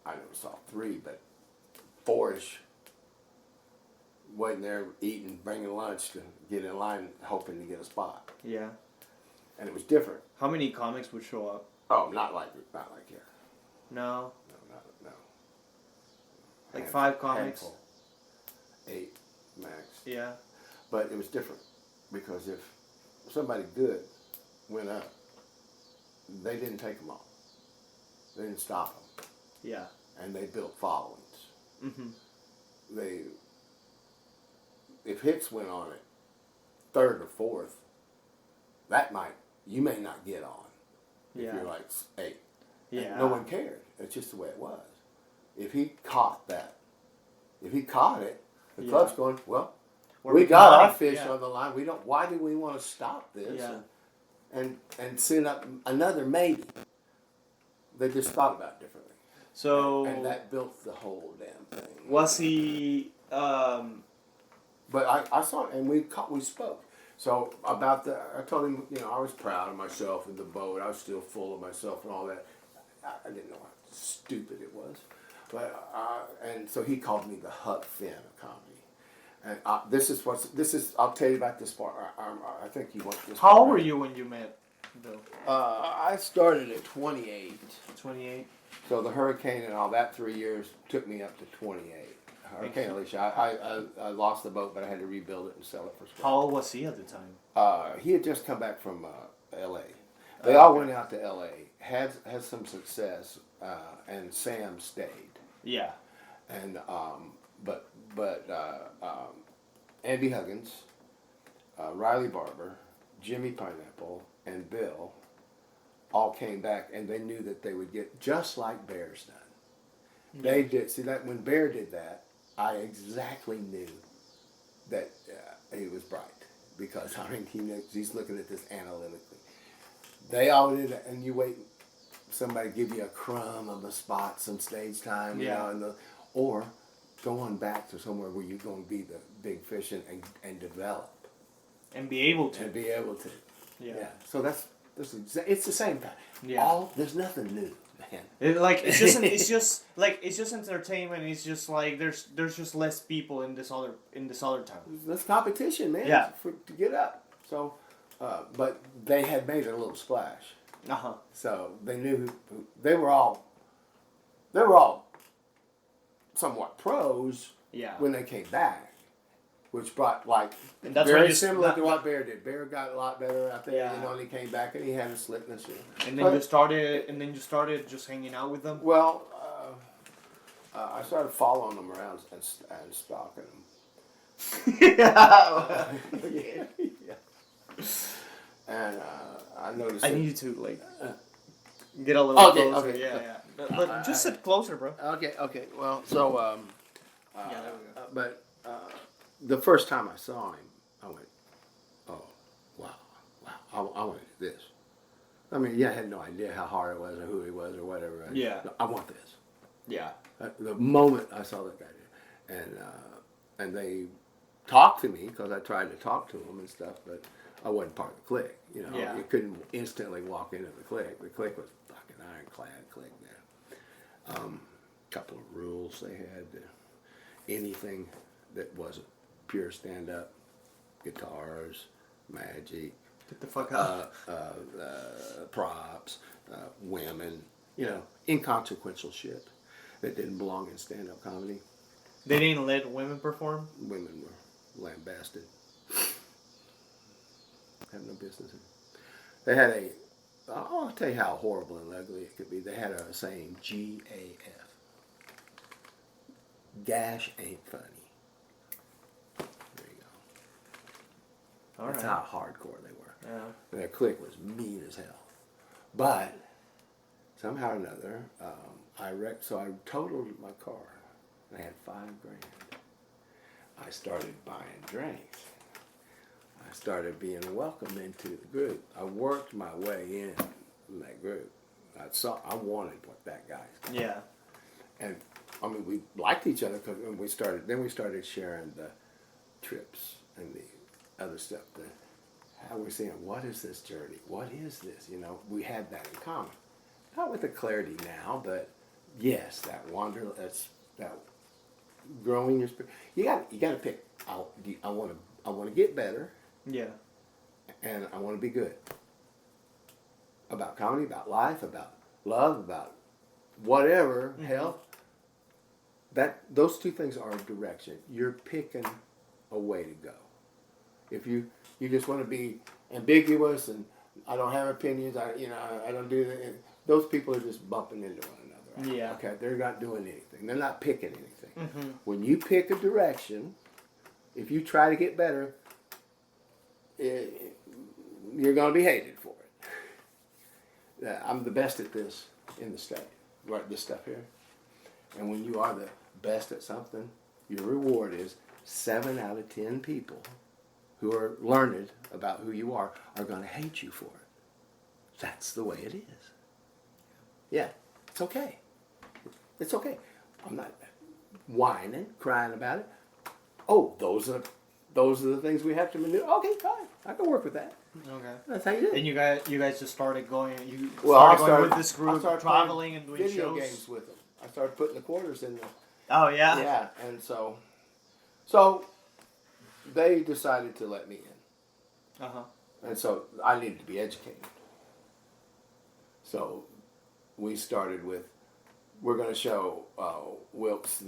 Speaker 2: I never saw 3, but 4-ish. Waiting there, eating, bringing lunch to get in line, hoping to get a spot.
Speaker 1: Yeah.
Speaker 2: And it was different.
Speaker 1: How many comics would show up?
Speaker 2: Oh, not like here.
Speaker 1: No.
Speaker 2: No.
Speaker 1: Like 5 comics.
Speaker 2: Handful. 8 max.
Speaker 1: Yeah.
Speaker 2: But it was different because if somebody good went up, they didn't take them off. They didn't stop them.
Speaker 1: Yeah.
Speaker 2: And they built followings.
Speaker 1: Mm-hmm.
Speaker 2: If Hicks went on it 3rd or 4th, you may not get on. If you're like 8.
Speaker 1: Yeah.
Speaker 2: And no one cared. It's just the way it was. If he caught that If he caught it, the
Speaker 1: Yeah.
Speaker 2: club's going, well,
Speaker 1: Where
Speaker 2: we
Speaker 1: we
Speaker 2: got
Speaker 1: can
Speaker 2: our
Speaker 1: money,
Speaker 2: fish
Speaker 1: yeah.
Speaker 2: on the line. We don't. Why do we want to stop this
Speaker 1: Yeah.
Speaker 2: and send up another maybe? They just thought about it differently.
Speaker 1: So
Speaker 2: And that built the whole damn thing.
Speaker 1: was he?
Speaker 2: But I saw it, and we spoke. So about I told him, I was proud of myself in the boat. I was still full of myself and all that. I didn't know how stupid it was, but and so he called me the Huck Finn of comedy. And this is. I'll tell you about this part. I think you want this.
Speaker 1: How old were you when you met Bill?
Speaker 2: I started at 28.
Speaker 1: 28.
Speaker 2: So the hurricane and all that 3 years took me up to 28. Hurricane Alicia. I lost the boat, but I had to rebuild it and sell it for scrap.
Speaker 1: How old was he at the time?
Speaker 2: He had just come back from L.A. They all went out to L.A. Had some success, and Sam stayed.
Speaker 1: Yeah.
Speaker 2: And but Andy Huggins, Riley Barber, Jimmy Pineapple, and Bill all came back, and they knew that they would get just like Bear's done. Yeah. They did. See that when Bear did that, I exactly knew that he was bright, because he knows, he's looking at this analytically. They all did it, and you wait, somebody give you a crumb of a spot, some stage time, or going back to somewhere where you're going to be the big fish and develop.
Speaker 1: And be able to.
Speaker 2: Yeah. So it's the same time.
Speaker 1: Yeah.
Speaker 2: There's nothing new, man.
Speaker 1: It's just entertainment. It's just like there's just less people in this other town.
Speaker 2: There's competition, man.
Speaker 1: Yeah.
Speaker 2: To get up. So, but they had made a little splash. So they knew they were all somewhat pros.
Speaker 1: Yeah.
Speaker 2: When they came back, which brought
Speaker 1: and that's
Speaker 2: very similar to what Bear did. Bear got a lot better out there, and he came back and he had a slip in the shoe.
Speaker 1: And then you started just hanging out with them.
Speaker 2: Well, I started following them around and stalking them.
Speaker 1: Yeah.
Speaker 2: And I noticed.
Speaker 1: I need you to get a little closer.
Speaker 2: Okay.
Speaker 1: Yeah. But just sit closer, bro.
Speaker 2: Okay. Well, so
Speaker 1: there we go.
Speaker 2: But the first time I saw him, I went, "Oh, wow! I want to do this." I mean, I had no idea how hard it was or who he was or whatever. I want this.
Speaker 1: Yeah.
Speaker 2: The moment I saw that guy did, and they talked to me because I tried to talk to them and stuff, but I wasn't part of the clique. You couldn't instantly walk into the clique. The clique was fucking ironclad clique there. Couple of rules they had. Anything that wasn't pure stand-up, guitars, magic,
Speaker 1: Get the fuck out.
Speaker 2: Props, women, inconsequential shit that didn't belong in stand-up comedy.
Speaker 1: They didn't let women perform?
Speaker 2: Women were lambasted. Have no business. They had I'll tell you how horrible and ugly it could be. They had a saying, GAF. Gash ain't funny. There you go. That's how hardcore they were.
Speaker 1: Yeah.
Speaker 2: Their clique was mean as hell. But somehow or another, so I totaled my car. I had $5,000. I started buying drinks. I started being welcomed into the group. I worked my way in that group. I wanted what that guy's got.
Speaker 1: Yeah.
Speaker 2: And I mean, we liked each other because we started sharing the trips and the other stuff. How we're saying, what is this journey? What is this? We had that in common. Not with the clarity now, but yes, that that growing your spirit. You got to pick. I want to get better.
Speaker 1: Yeah.
Speaker 2: And I want to be good. About comedy, about life, about love, about whatever, health. Those two things are a direction. You're picking a way to go. If you just want to be ambiguous and I don't have opinions, I don't do that. Those people are just bumping into one another.
Speaker 1: Yeah.
Speaker 2: Okay, they're not doing anything. They're not picking anything.
Speaker 1: Mm-hmm.
Speaker 2: When you pick a direction, if you try to get better, you're going to be hated for it. I'm the best at this in the state. Right, this stuff here. And when you are the best at something, your reward is 7 out of 10 people who are learned about who you are going to hate you for it. That's the way it is. Yeah, it's okay. It's okay. I'm not whining, crying about it. Oh, those are the things we have to maneuver. Okay, fine. I can work with that.
Speaker 1: Okay.
Speaker 2: That's how you do it.
Speaker 1: And you guys just started going. You
Speaker 2: Well,
Speaker 1: started going with this group, traveling and doing
Speaker 2: video
Speaker 1: shows.
Speaker 2: games with them. I started putting the quarters in there.
Speaker 1: Oh yeah.
Speaker 2: Yeah, and so they decided to let me in. And so I needed to be educated. So we started with, we're going to show Wilks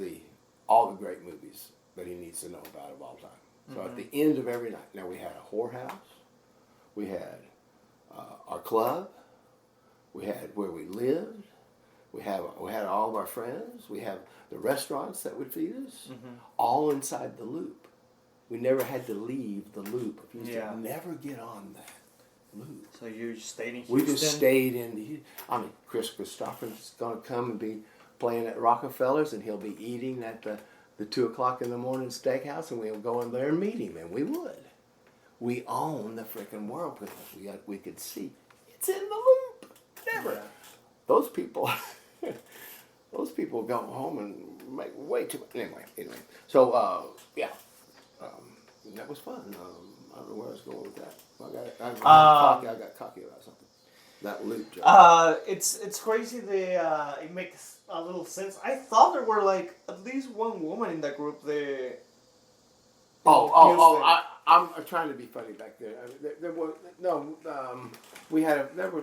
Speaker 2: all the great movies that he needs to know about of all time. So at the end of every night, now we had a whorehouse, we had our club, we had where we lived, we had all of our friends, we have the restaurants that would feed us, all inside the loop. We never had to leave the loop. We used to never get on that loop.
Speaker 1: So you stayed in Houston?
Speaker 2: We just stayed in. Chris Christopher's going to come and be playing at Rockefeller's, and he'll be eating at the 2 o'clock in the morning steakhouse, and we'll go in there and meet him, and we would. We own the freaking world because we could see. It's in the loop. Never. Yeah. Those people go home and make way too much. Anyway. So, that was fun. I don't know where I was going with that. I got cocky about something. That loop job.
Speaker 1: It's crazy. It makes a little sense. I thought there were like at least one woman in that group.
Speaker 2: I'm trying to be funny back there. There was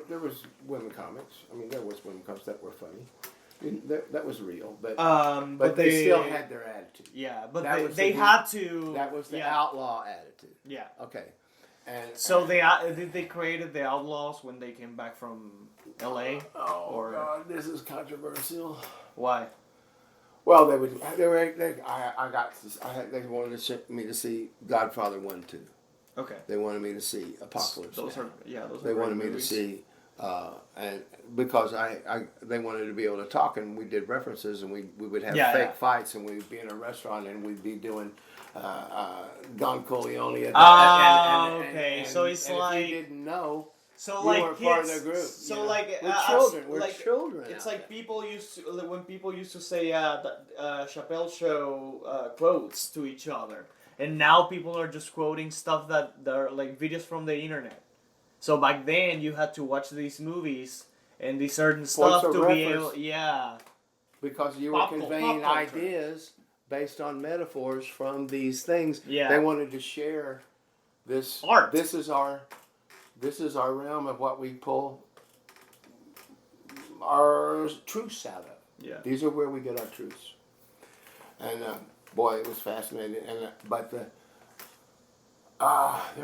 Speaker 2: there was women comics. I mean, there was women comics that were funny. That was real, but they still had their attitude.
Speaker 1: Yeah, but they had to.
Speaker 2: That was the outlaw attitude.
Speaker 1: Yeah.
Speaker 2: Okay. And
Speaker 1: so they created the Outlaws when they came back from L.A.
Speaker 2: God, this is controversial.
Speaker 1: Why?
Speaker 2: Well, they wanted me to see Godfather 1, 2.
Speaker 1: Okay.
Speaker 2: They wanted me to see Apocalypse.
Speaker 1: Those are
Speaker 2: They wanted me
Speaker 1: movies.
Speaker 2: to see, and because they wanted to be able to talk, and we did references, and we would have fake fights, and we'd be in a restaurant, and we'd be doing Don Corleone.
Speaker 1: Okay. So it's like
Speaker 2: if you didn't know.
Speaker 1: So
Speaker 2: you
Speaker 1: like
Speaker 2: weren't
Speaker 1: kids,
Speaker 2: part of the group.
Speaker 1: So like
Speaker 2: we're children. We're
Speaker 1: like,
Speaker 2: children.
Speaker 1: It's like people used to when people used to say Chappelle Show quotes to each other, and now people are just quoting stuff that they're like videos from the internet. So back then you had to watch these movies and these certain stuff to be able,
Speaker 2: because you were conveying ideas based on metaphors from these things.
Speaker 1: Yeah.
Speaker 2: They wanted to share this
Speaker 1: art.
Speaker 2: This is our realm of what we pull our truths out of.
Speaker 1: Yeah.
Speaker 2: These are where we get our truths. And boy, it was fascinating. And but there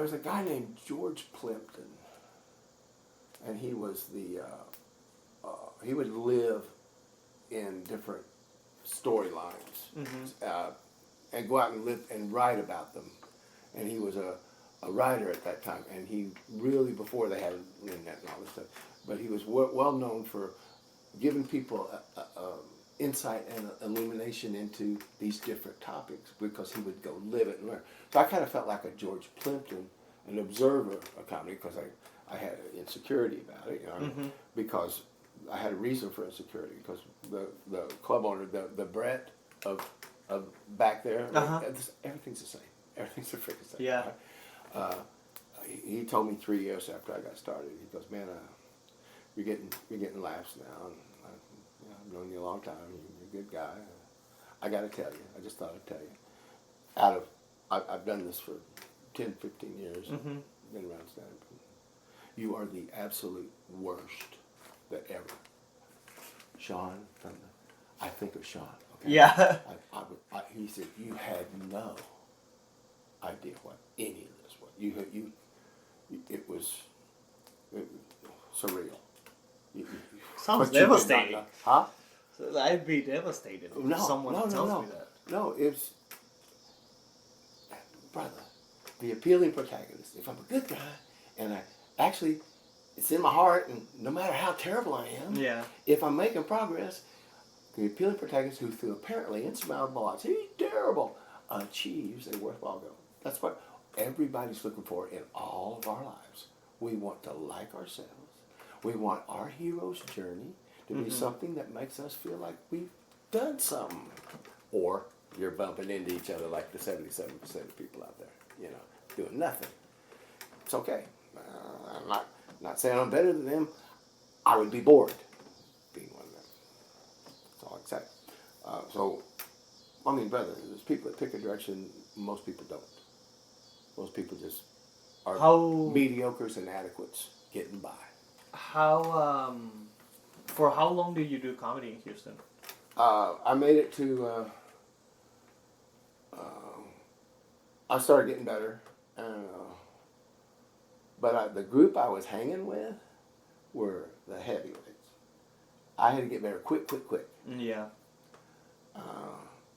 Speaker 2: was a guy named George Plimpton, and he was he would live in different storylines and go out and live and write about them. And he was a writer at that time, and he really, before they had internet and all this stuff, but he was well known for giving people insight and illumination into these different topics, because he would go live it and learn. So I kind of felt like a George Plimpton, an observer of comedy, because I had insecurity about it, because I had a reason for insecurity, because the club owner, the Brett of back there, everything's the same. Everything's the freaking same.
Speaker 1: Yeah.
Speaker 2: Right? He told me 3 years after I got started. He goes, "Man, you're getting laughs now. And I've known you a long time. You're a good guy. I got to tell you. I just thought I'd tell you. I've done this for 10, 15 years. Been around stand-up. You are the absolute worst that ever." Sean, I think of Sean. Okay?
Speaker 1: Yeah.
Speaker 2: He said, "You had no idea what any of this was. It was surreal."
Speaker 1: Sounds devastating.
Speaker 2: Huh?
Speaker 1: So I'd be devastated if someone tells me that.
Speaker 2: No, it's, brother, the appealing protagonist. If I'm a good guy, and it's in my heart, and no matter how terrible I am, if I'm making progress, the appealing protagonist who, through apparently insurmountable odds, he's terrible, achieves a worthwhile goal. That's what everybody's looking for in all of our lives. We want to like ourselves. We want our hero's journey to be something that makes us feel like we've done something. Or you're bumping into each other like the 77% of people out there, doing nothing. It's okay. I'm not saying I'm better than them. I would be bored being one of them. That's all I can say. Brother, there's people that pick a direction most people don't. Most people just are mediocres and inadequates getting by.
Speaker 1: For how long did you do comedy in Houston?
Speaker 2: I made it to. I started getting better, but the group I was hanging with were the heavyweights. I had to get better quick.
Speaker 1: Yeah.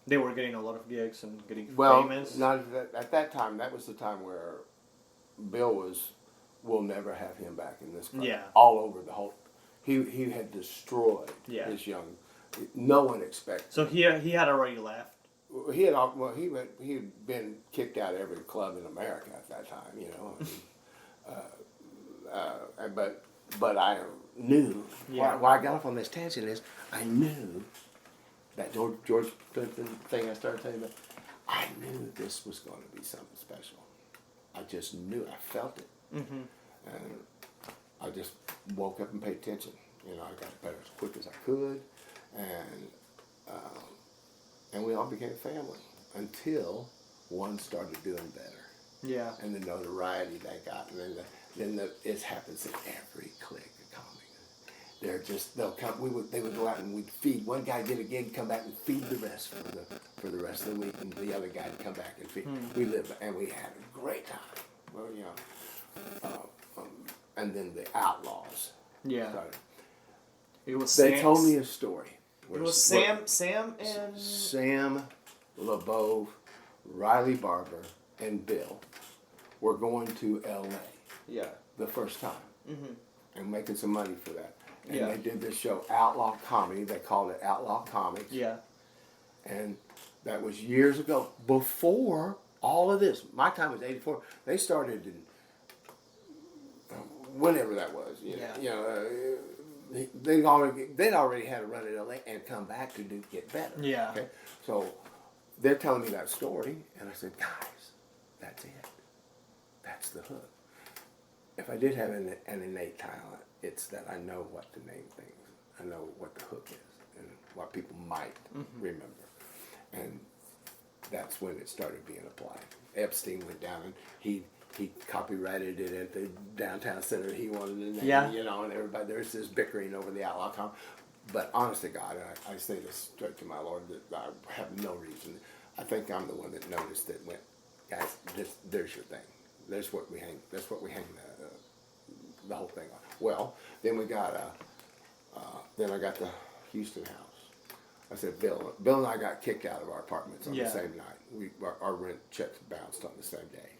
Speaker 1: They were getting a lot of gigs and getting famous.
Speaker 2: Not at that time. That was the time where Bill was. We'll never have him back in this club.
Speaker 1: Yeah.
Speaker 2: All over the whole. He had destroyed his young. No one expected.
Speaker 1: So he had already left.
Speaker 2: He had been kicked out of every club in America at that time. But I knew why I got off on this tangent is I knew that George Clinton thing I started telling you about. I knew this was going to be something special. I just knew it. I felt it, and I just woke up and paid attention. I got better as quick as I could, and we all became family until one started doing better.
Speaker 1: Yeah.
Speaker 2: And the notoriety they got, and then it happens in every clique of comics. They'll come. They would go out and we'd feed. One guy did a gig, come back and feed the rest for the rest of the week, and the other guy would come back and feed. We lived and we had a great time. Well, and then the Outlaws.
Speaker 1: Yeah.
Speaker 2: started.
Speaker 1: It was.
Speaker 2: They told me a story.
Speaker 1: It was Sam and
Speaker 2: Sam, LeBeau, Riley Barber, and Bill were going to L.A.
Speaker 1: Yeah.
Speaker 2: The first time. And making some money for that. And
Speaker 1: Yeah.
Speaker 2: they did this show, Outlaw Comedy. They called it Outlaw Comics.
Speaker 1: Yeah.
Speaker 2: And that was years ago. Before all of this. My time was 84. They started in whenever that was. They'd already had a run at LA and come back to get better.
Speaker 1: Yeah.
Speaker 2: Okay. So they're telling me that story, and I said, guys, that's it. That's the hook. If I did have an innate talent, it's that I know what to name things. I know what the hook is and what people might remember. And that's when it started being applied. Epstein went down and he copyrighted it at the downtown center. He wanted to name it, and everybody, there's this bickering over the Outlaw Comedy. But honest to God, I say this straight to my Lord, that I have no reason. I think I'm the one that noticed that went, guys, there's your thing. That's what we hang the whole thing on. Well, then I got the Houston house. I said, Bill and I got kicked out of our apartments on the same night. Our rent checks bounced on the same day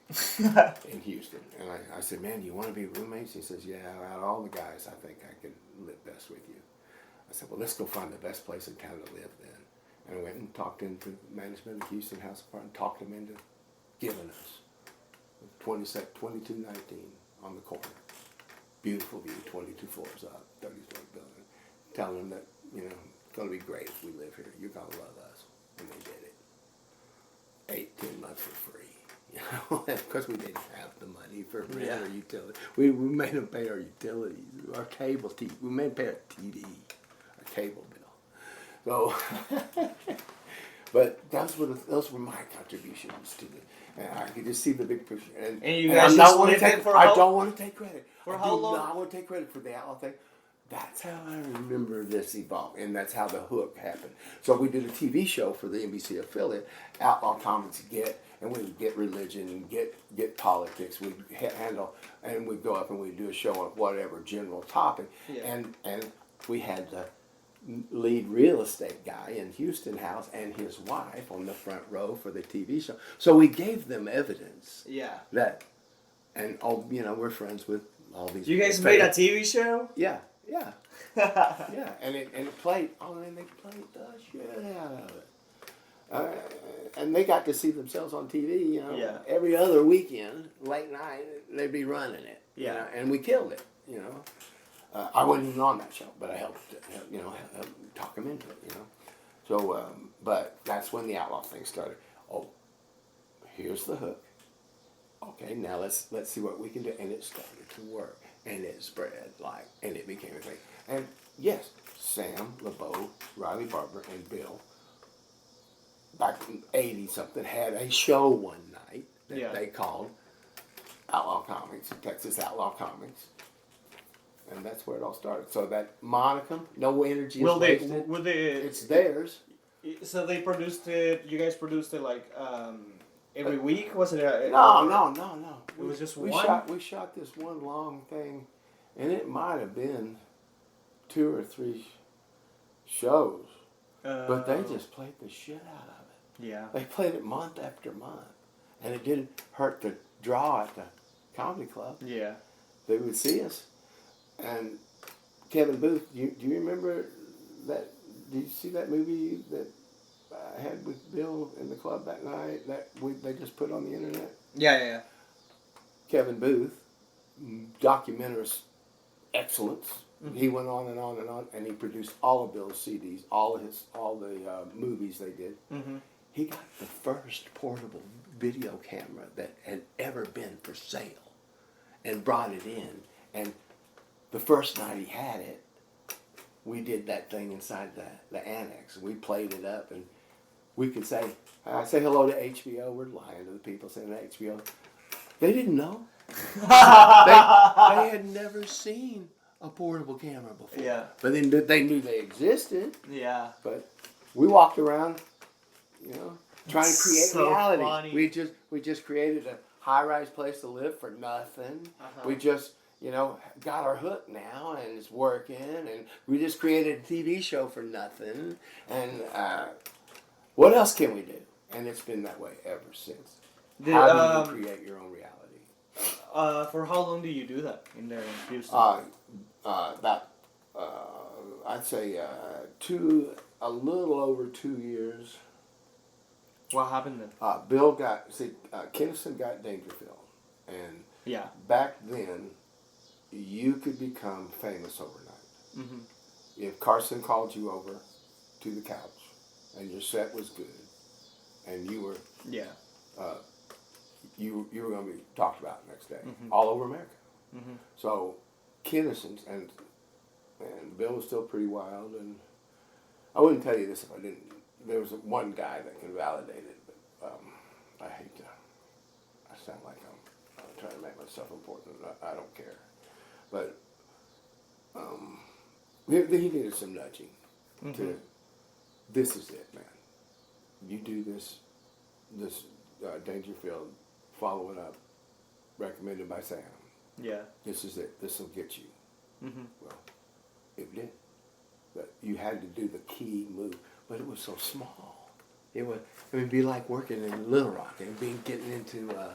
Speaker 2: in Houston. And I said, man, do you want to be roommates? He says, yeah, out of all the guys, I think I could live best with you. I said, well, let's go find the best place in town to live then. And I went and talked into management of the Houston House Apartment, talked them into giving us 2219 on the corner. Beautiful view, 22 floors up, 30-story building. Telling them that, it's going to be great if we live here. You're going to love us. And they did it. 10 months for free. Because we didn't have the money for rent or utility. We made them pay our utilities, our cable TV. We made them pay our TV, our cable bill. So, but those were my contributions to the. And I could just see the big picture. And
Speaker 1: you guys just lived it for
Speaker 2: I don't want to take credit.
Speaker 1: For how long?
Speaker 2: I want to take credit for the Outlaw thing. That's how I remember this evolve, and that's how the hook happened. So we did a TV show for the NBC affiliate, Outlaw Comics and we would get religion, get politics, we'd handle, and we'd go up and we'd do a show on whatever general topic, and we had the lead real estate guy in Houston House and his wife on the front row for the TV show. So we gave them evidence. That, and we're friends with all these.
Speaker 1: You guys made a TV show?
Speaker 2: Yeah. Yeah. Yeah, and it played. Oh, and they played the shit out of it. And they got to see themselves on TV. You know,
Speaker 1: Yeah.
Speaker 2: every other weekend, late night, they'd be running it.
Speaker 1: Yeah.
Speaker 2: You know, and we killed it. You know, I wasn't even on that show, but I helped. You know, talk them into it. You know, so but that's when the outlaw thing started. Oh, here's the hook. Okay, now let's see what we can do, and it started to work. And it spread and it became a thing. And yes, Sam, LeBeau, Riley Barber, and Bill, back in 80 something, had a show one night that they called Outlaw Comics, Texas Outlaw Comics. And that's where it all started. So that monicum, no energy is wasted. It's theirs.
Speaker 1: So they produced it, you guys produced it like every week? Was it
Speaker 2: No.
Speaker 1: It was just
Speaker 2: we
Speaker 1: one?
Speaker 2: We shot this one long thing, and it might have been 2 or 3 shows. But they just played the shit out of it.
Speaker 1: Yeah.
Speaker 2: They played it month after month. And it didn't hurt the draw at the comedy club.
Speaker 1: Yeah.
Speaker 2: They would see us. And Kevin Booth, do you remember that? Did you see that movie that I had with Bill in the club that night that they just put on the internet?
Speaker 1: Yeah.
Speaker 2: Kevin Booth, documentarist excellence. Mm-hmm. He went on and on and on, and he produced all of Bill's CDs, all the movies they did. Mm-hmm. He got the first portable video camera that had ever been for sale, and brought it in. And the first night he had it, we did that thing inside the annex. We played it up, and we could say hello to HBO. We're lying to the people saying HBO. They didn't know. they had never seen a portable camera before.
Speaker 1: Yeah.
Speaker 2: But they knew they existed.
Speaker 1: Yeah.
Speaker 2: But we walked around, you know, trying to create reality.
Speaker 1: Funny.
Speaker 2: We just created a high-rise place to live for nothing. Uh-huh. We just, you know, got our hook now, and it's working. And we just created a TV show for nothing. And what else can we do? And it's been that way ever since. How do you create your own reality?
Speaker 1: For how long do you do that in there in Houston?
Speaker 2: I'd say a little over 2 years.
Speaker 1: What happened then?
Speaker 2: Bill Kinnison got Dangerfield, and back then, you could become famous overnight. Mm-hmm. If Carson called you over to the couch, and your set was good, and you were you were going to be talked about the next day, all over America. Mm-hmm. So Kinnison's and Bill was still pretty wild, and I wouldn't tell you this if I didn't. There was one guy that can validate it, but I hate to. I sound like I'm trying to make myself important. I don't care, but he needed some nudging. To this is it, man. You do this Dangerfield, follow it up, recommended by Sam. Yeah. This is it. This will get you. Mm-hmm. Well, it did. But you had to do the key move, but it was so small. It would be like working in Little Rock and getting into the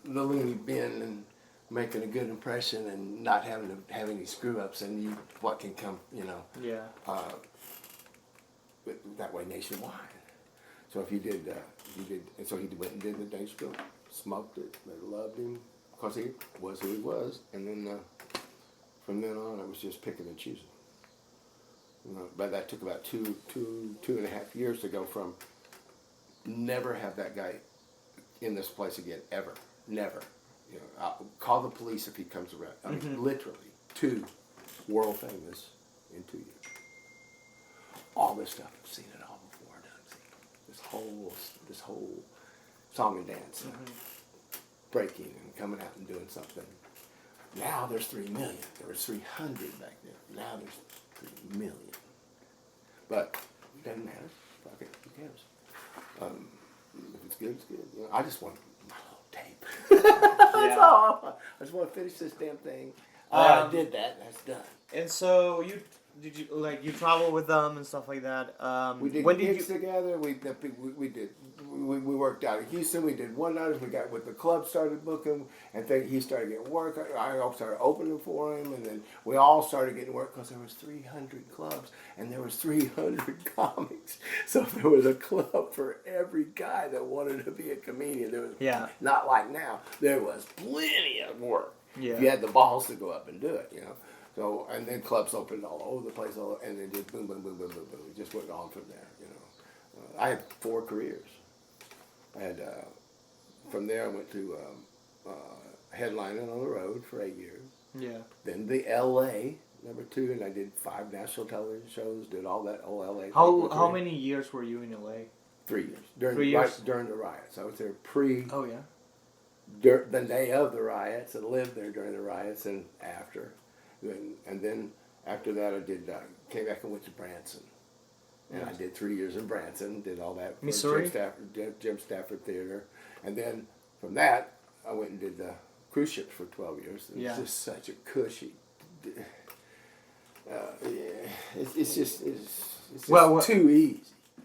Speaker 2: loony bin and making a good impression and not having to have any screw ups, and what can come, you know. Yeah. That way nationwide. So if you did, and so he went and did the Dangerfield, smoked it. They loved him because he was who he was, and then from then on, it was just picking and choosing. You know, but that took about two and a half years to go from never have that guy in this place again, ever, never. You know, I'll call the police if he comes around. I mean, literally, to world famous in 2 years. All this stuff, I've seen it all before. This whole song and dance, breaking and coming out and doing something. Now there's 3 million. There was 300 back then. Now there's 3 million. But it doesn't matter. Fuck it. Who cares? If it's good, it's good. You know, I just want my little tape. That's all. I just want to finish this damn thing. I did that. That's done.
Speaker 1: And so you travel with them and stuff like that.
Speaker 2: We did gigs together. We did we worked out in Houston. We did one-nighters. We got with the club started booking, and he started getting work. I started opening for him, and then we all started getting work because there was 300 clubs and there was 300 comics. So there was a club for every guy that wanted to be a comedian. There was not like now. There was plenty of work. Yeah. If you had the balls to go up and do it, So and then clubs opened all over the place, and then just boom, boom, boom, boom, boom, boom. It just went on from there. I had 4 careers. I had from there I went to headlining on the road for 8 years. Yeah. Then the L.A. #2, and I did 5 national television shows. Did all that old L.A.
Speaker 1: How many years were you in L.A.?
Speaker 2: 3 years. During the riots. I was there pre.
Speaker 1: Oh yeah.
Speaker 2: The day of the riots, and lived there during the riots and after, and then after that I did came back and went to Branson. And I did 3 years in Branson, did all that.
Speaker 1: Missouri?
Speaker 2: Jim Stafford Theater. And then from that, I went and did the cruise ships for 12 years. It was just such a cushy. It's just too easy.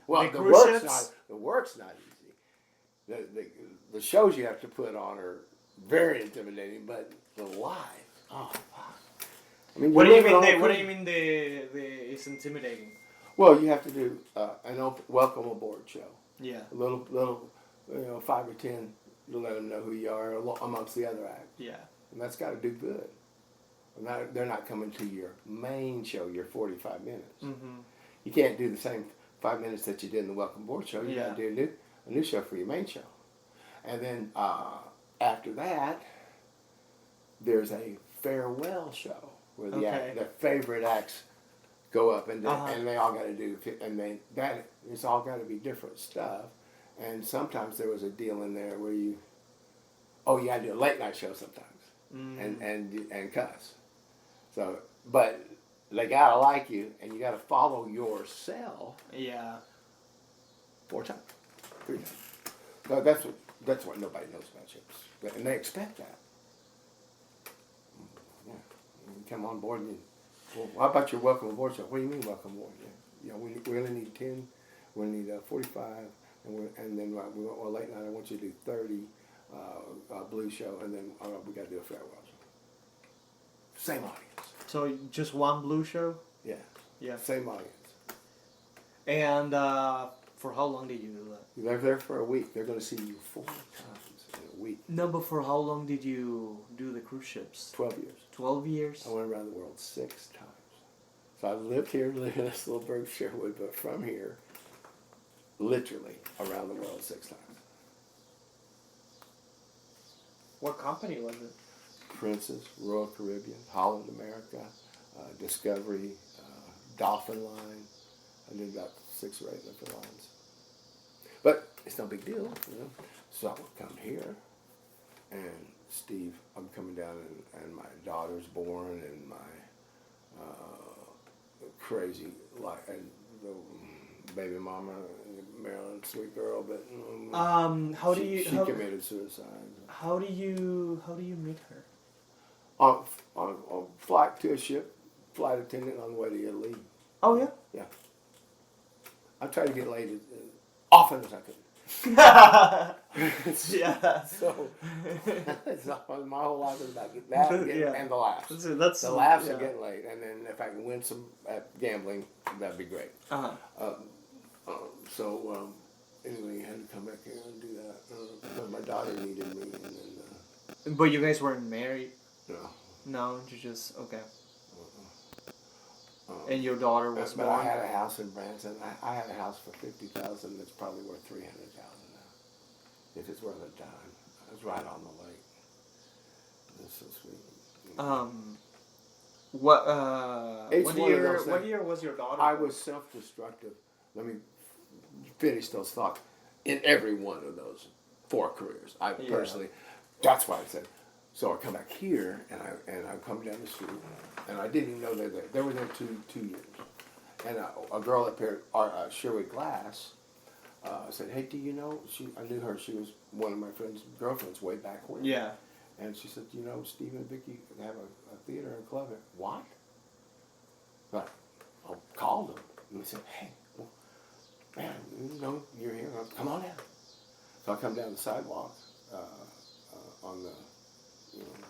Speaker 2: Well, the work's not easy. The shows you have to put on are very intimidating, but the live, oh fuck. I mean, what do you mean
Speaker 1: it's intimidating?
Speaker 2: Well, you have to do an welcome aboard show. Yeah. A little, 5 or 10 to let them know who you are amongst the other acts. Yeah. And that's got to do good. They're not coming to your main show, your 45 minutes. Mm-hmm. You can't do the same 5 minutes that you did in the welcome aboard show. You got to do a new show for your main show. And then after that, there's a farewell show where the favorite acts go up and they all got to do, and it's all got to be different stuff. And sometimes there was a deal in there where you got to do a late night show sometimes, and cuss. So, but they gotta like you, and you gotta follow yourself. Yeah. 4 times, 3 times. So that's what nobody knows about ships, and they expect that. Yeah, you come on board and. Well, how about your welcome aboard show? What do you mean welcome aboard? We only need 10. We need 45, and then we want late night. I want you to do 30 blue show, and then we got to do a farewell show. Same audience.
Speaker 1: So just one blue show?
Speaker 2: Yeah. Yeah. Same audience.
Speaker 1: And for how long did you do that?
Speaker 2: They're there for a week. They're going to see you 4 times in a week.
Speaker 1: No, but for how long did you do the cruise ships?
Speaker 2: 12 years.
Speaker 1: 12 years?
Speaker 2: I went around the world 6 times. So I lived in this little burg Sherwood, but from here, literally around the world 6 times.
Speaker 1: What company was it?
Speaker 2: Princess, Royal Caribbean, Holland America, Discovery, Dolphin Line. I did about 6 or 8 different lines. But it's no big deal, So I would come here, and Steve, I'm coming down, and my daughter's born, and my crazy and the baby mama, Marilyn, sweet girl, but she committed suicide.
Speaker 1: How do you meet her?
Speaker 2: On flight to a ship, flight attendant on the way to Italy.
Speaker 1: Oh yeah.
Speaker 2: Yeah. I tried to get laid as often as I could.
Speaker 1: Yeah.
Speaker 2: So my whole life is about that and the laughs. The laughs are getting laid, and then if I can win some at gambling, that'd be great. Anyway, you had to come back here and do that because my daughter needed me, and then.
Speaker 1: But you guys weren't married.
Speaker 2: No.
Speaker 1: No, you just okay. And your daughter was born.
Speaker 2: I had a house in Branson. I had a house for $50,000 that's probably worth $300,000 now. If it's worth a dime, it was right on the lake. It's so sweet.
Speaker 1: What year was your daughter?
Speaker 2: I was self-destructive. Let me finish those thoughts. In every one of those 4 careers, I personally. That's why I said. So I come back here, and I come down the street, and I didn't even know they were there. They were there 2 years. And a girl at Sherwood Glass said, "Hey, do you know?" I knew her. She was one of my friend's girlfriends way back when. Yeah. And she said, "You know, Steve and Vicky have a theater and club here." What? But I called them, and they said, "Hey, well, man, you're here. Come on down." So I come down the sidewalk on the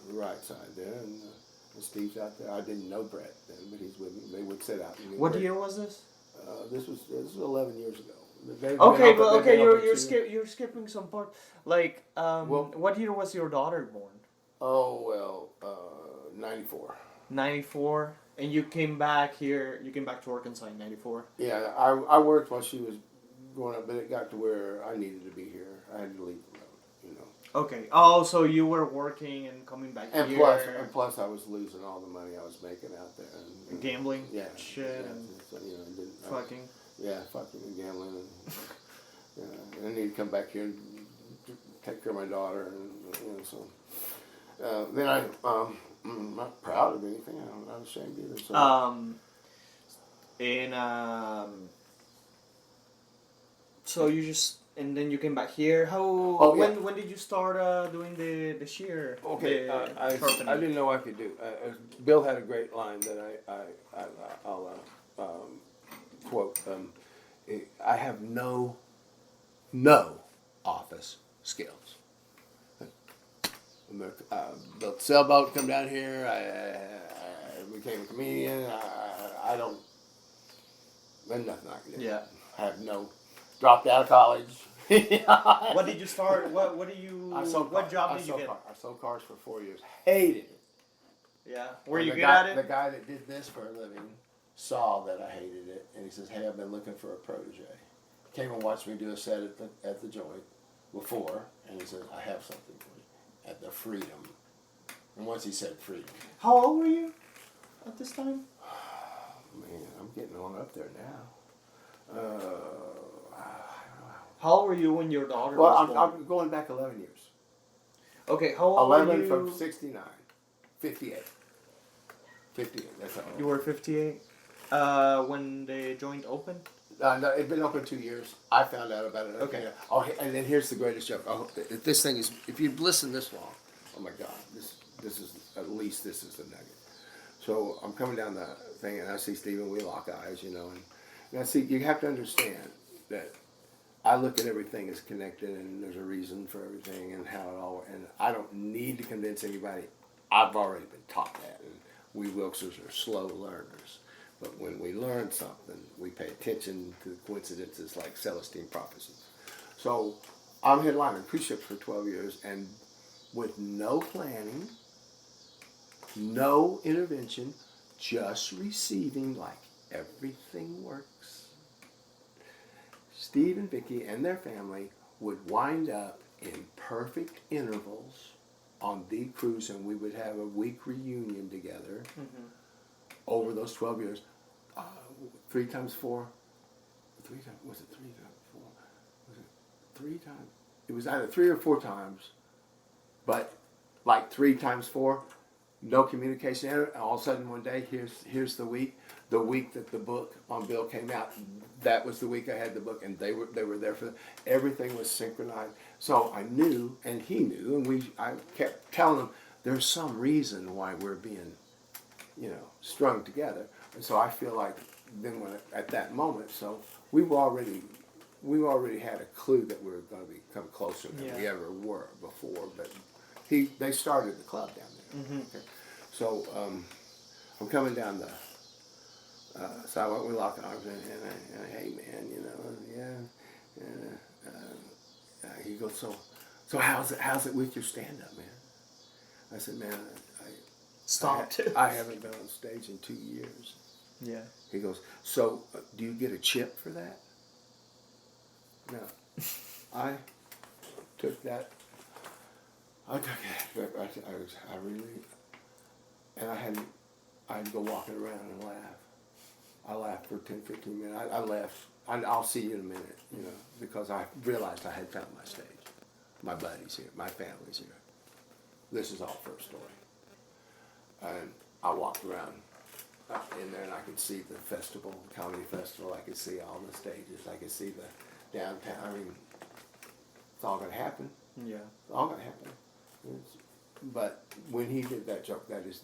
Speaker 2: the right side there, and Steve's out there. I didn't know Brett then, but he's with me. They would sit out. And
Speaker 1: What year was this?
Speaker 2: This was 11 years ago.
Speaker 1: You're skipping some part. Like, what year was your daughter born?
Speaker 2: Oh well, 94.
Speaker 1: 94, and you came back here. You came back to Arkansas in 94.
Speaker 2: Yeah, I worked while she was growing up, but it got to where I needed to be here. I had to leave the road,
Speaker 1: Okay. Oh, so you were working and coming back
Speaker 2: And
Speaker 1: here.
Speaker 2: plus, I was losing all the money I was making out there. And
Speaker 1: Gambling.
Speaker 2: Yeah.
Speaker 1: Shit.
Speaker 2: Yeah,
Speaker 1: And
Speaker 2: so,
Speaker 1: fucking.
Speaker 2: Fucking and gambling, and I need to come back here and take care of my daughter, and so. Then I'm not proud of anything. I'm not ashamed either. So.
Speaker 1: So you just, and then you came back here. When did you start doing the shear?
Speaker 2: Okay, I didn't know I could do. Bill had a great line that I'll quote. I have no office skills. The sailboat come down here. I became a comedian. I don't. There's nothing I can do.
Speaker 1: Yeah.
Speaker 2: I have no. Dropped out of college.
Speaker 1: What did you start? What job did you get?
Speaker 2: I sold cars for 4 years. Hated it.
Speaker 1: Yeah. Were you good at it?
Speaker 2: The guy that did this for a living saw that I hated it, and he says, "Hey, I've been looking for a protege." Came and watched me do a set at the joint before, and he said, "I have something for you at the Freedom." And once he said Freedom.
Speaker 1: How old were you at this time?
Speaker 2: Man, I'm getting on up there now.
Speaker 1: How old were you when your daughter
Speaker 2: was
Speaker 1: born?
Speaker 2: I'm going back 11 years.
Speaker 1: Okay, how old were you?
Speaker 2: 11 from 69. 58. 58, that's how old.
Speaker 1: You were 58 when the joint opened?
Speaker 2: No, it'd been open 2 years. I found out about it.
Speaker 1: Okay.
Speaker 2: Oh, and then here's the greatest joke. Oh, this thing is, if you've listened this long, oh my God, this is, at least this is the nugget. So I'm coming down the thing, and I see Stephen, we lock eyes, and I see, you have to understand that I look at everything as connected, and there's a reason for everything, and how it all, and I don't need to convince anybody. I've already been taught that, and we Wilksers are slow learners. But when we learn something, we pay attention to the coincidences like Celestine prophecies. So I'm headlining cruise ships for 12 years, and with no planning, no intervention, just receiving like everything works. Steve and Vicki and their family would wind up in perfect intervals on the cruise, and we would have a week reunion together over those 12 years. 3 times 4. 3 times, was it 3 times 4? Was it 3 times? It was either 3 or 4 times, but like 3 times 4, no communication. And all of a sudden one day, here's the week that the book on Bill came out. That was the week I had the book, and they were there for everything was synchronized. So I knew, and he knew, and I kept telling him there's some reason why we're being, strung together. And so I feel like then at that moment, so we already had a clue that we were going to become closer than we ever were before. But they started the club down there. Okay. So I'm coming down the sidewalk. We lock arms, and hey man, he goes, so how's it with your stand up, man? I said, man, I haven't been on stage in 2 years.
Speaker 1: Yeah.
Speaker 2: He goes, so do you get a chip for that? No. I took that. I took it. I really, and I'd go walking around and laugh. I laughed for 10, 15 minutes. I laughed. I'll see you in a minute, because I realized I had found my stage. My buddies here, my family's here. This is all first story. And I walked around in there, and I could see the festival, the comedy festival. I could see all the stages. I could see the downtown. I mean, it's all going to happen.
Speaker 1: Yeah.
Speaker 2: It's all going to happen. But when he did that joke, that is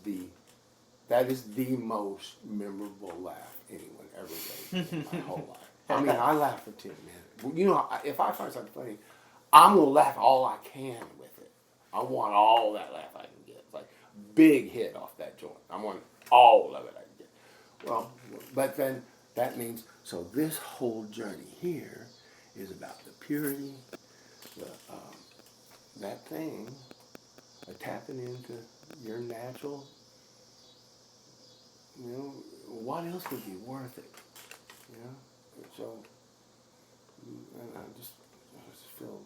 Speaker 2: the most memorable laugh anyone ever gave me in my whole life. I mean, I laughed for 10 minutes. If I find something funny, I'm gonna laugh all I can with it. I want all that laugh I can get. Like big hit off that joint. I want all of it I can get. Well, but then that means so this whole journey here is about the purity, the that thing, tapping into your natural. You know, what else would be worth it? You know, so and I just feel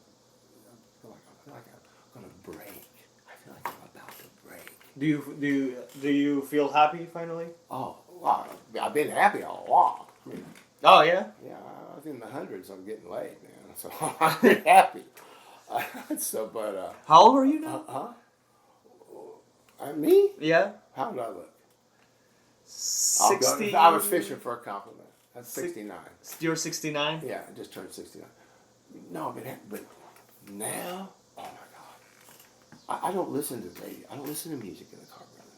Speaker 2: like I'm gonna break. I feel like I'm about to break.
Speaker 1: Do you feel happy finally?
Speaker 2: Oh, well, I've been happy all along. I mean,
Speaker 1: Oh yeah.
Speaker 2: yeah, I was in the hundreds. I'm getting laid, man. So I'm happy. So, but
Speaker 1: How old are you now?
Speaker 2: Me?
Speaker 1: Yeah.
Speaker 2: How did I look?
Speaker 1: 60.
Speaker 2: I was fishing for a compliment. That's 69.
Speaker 1: You're 69.
Speaker 2: Yeah, I just turned 69. No, but now, oh my God, I don't listen to radio. I don't listen to music in the car, brother.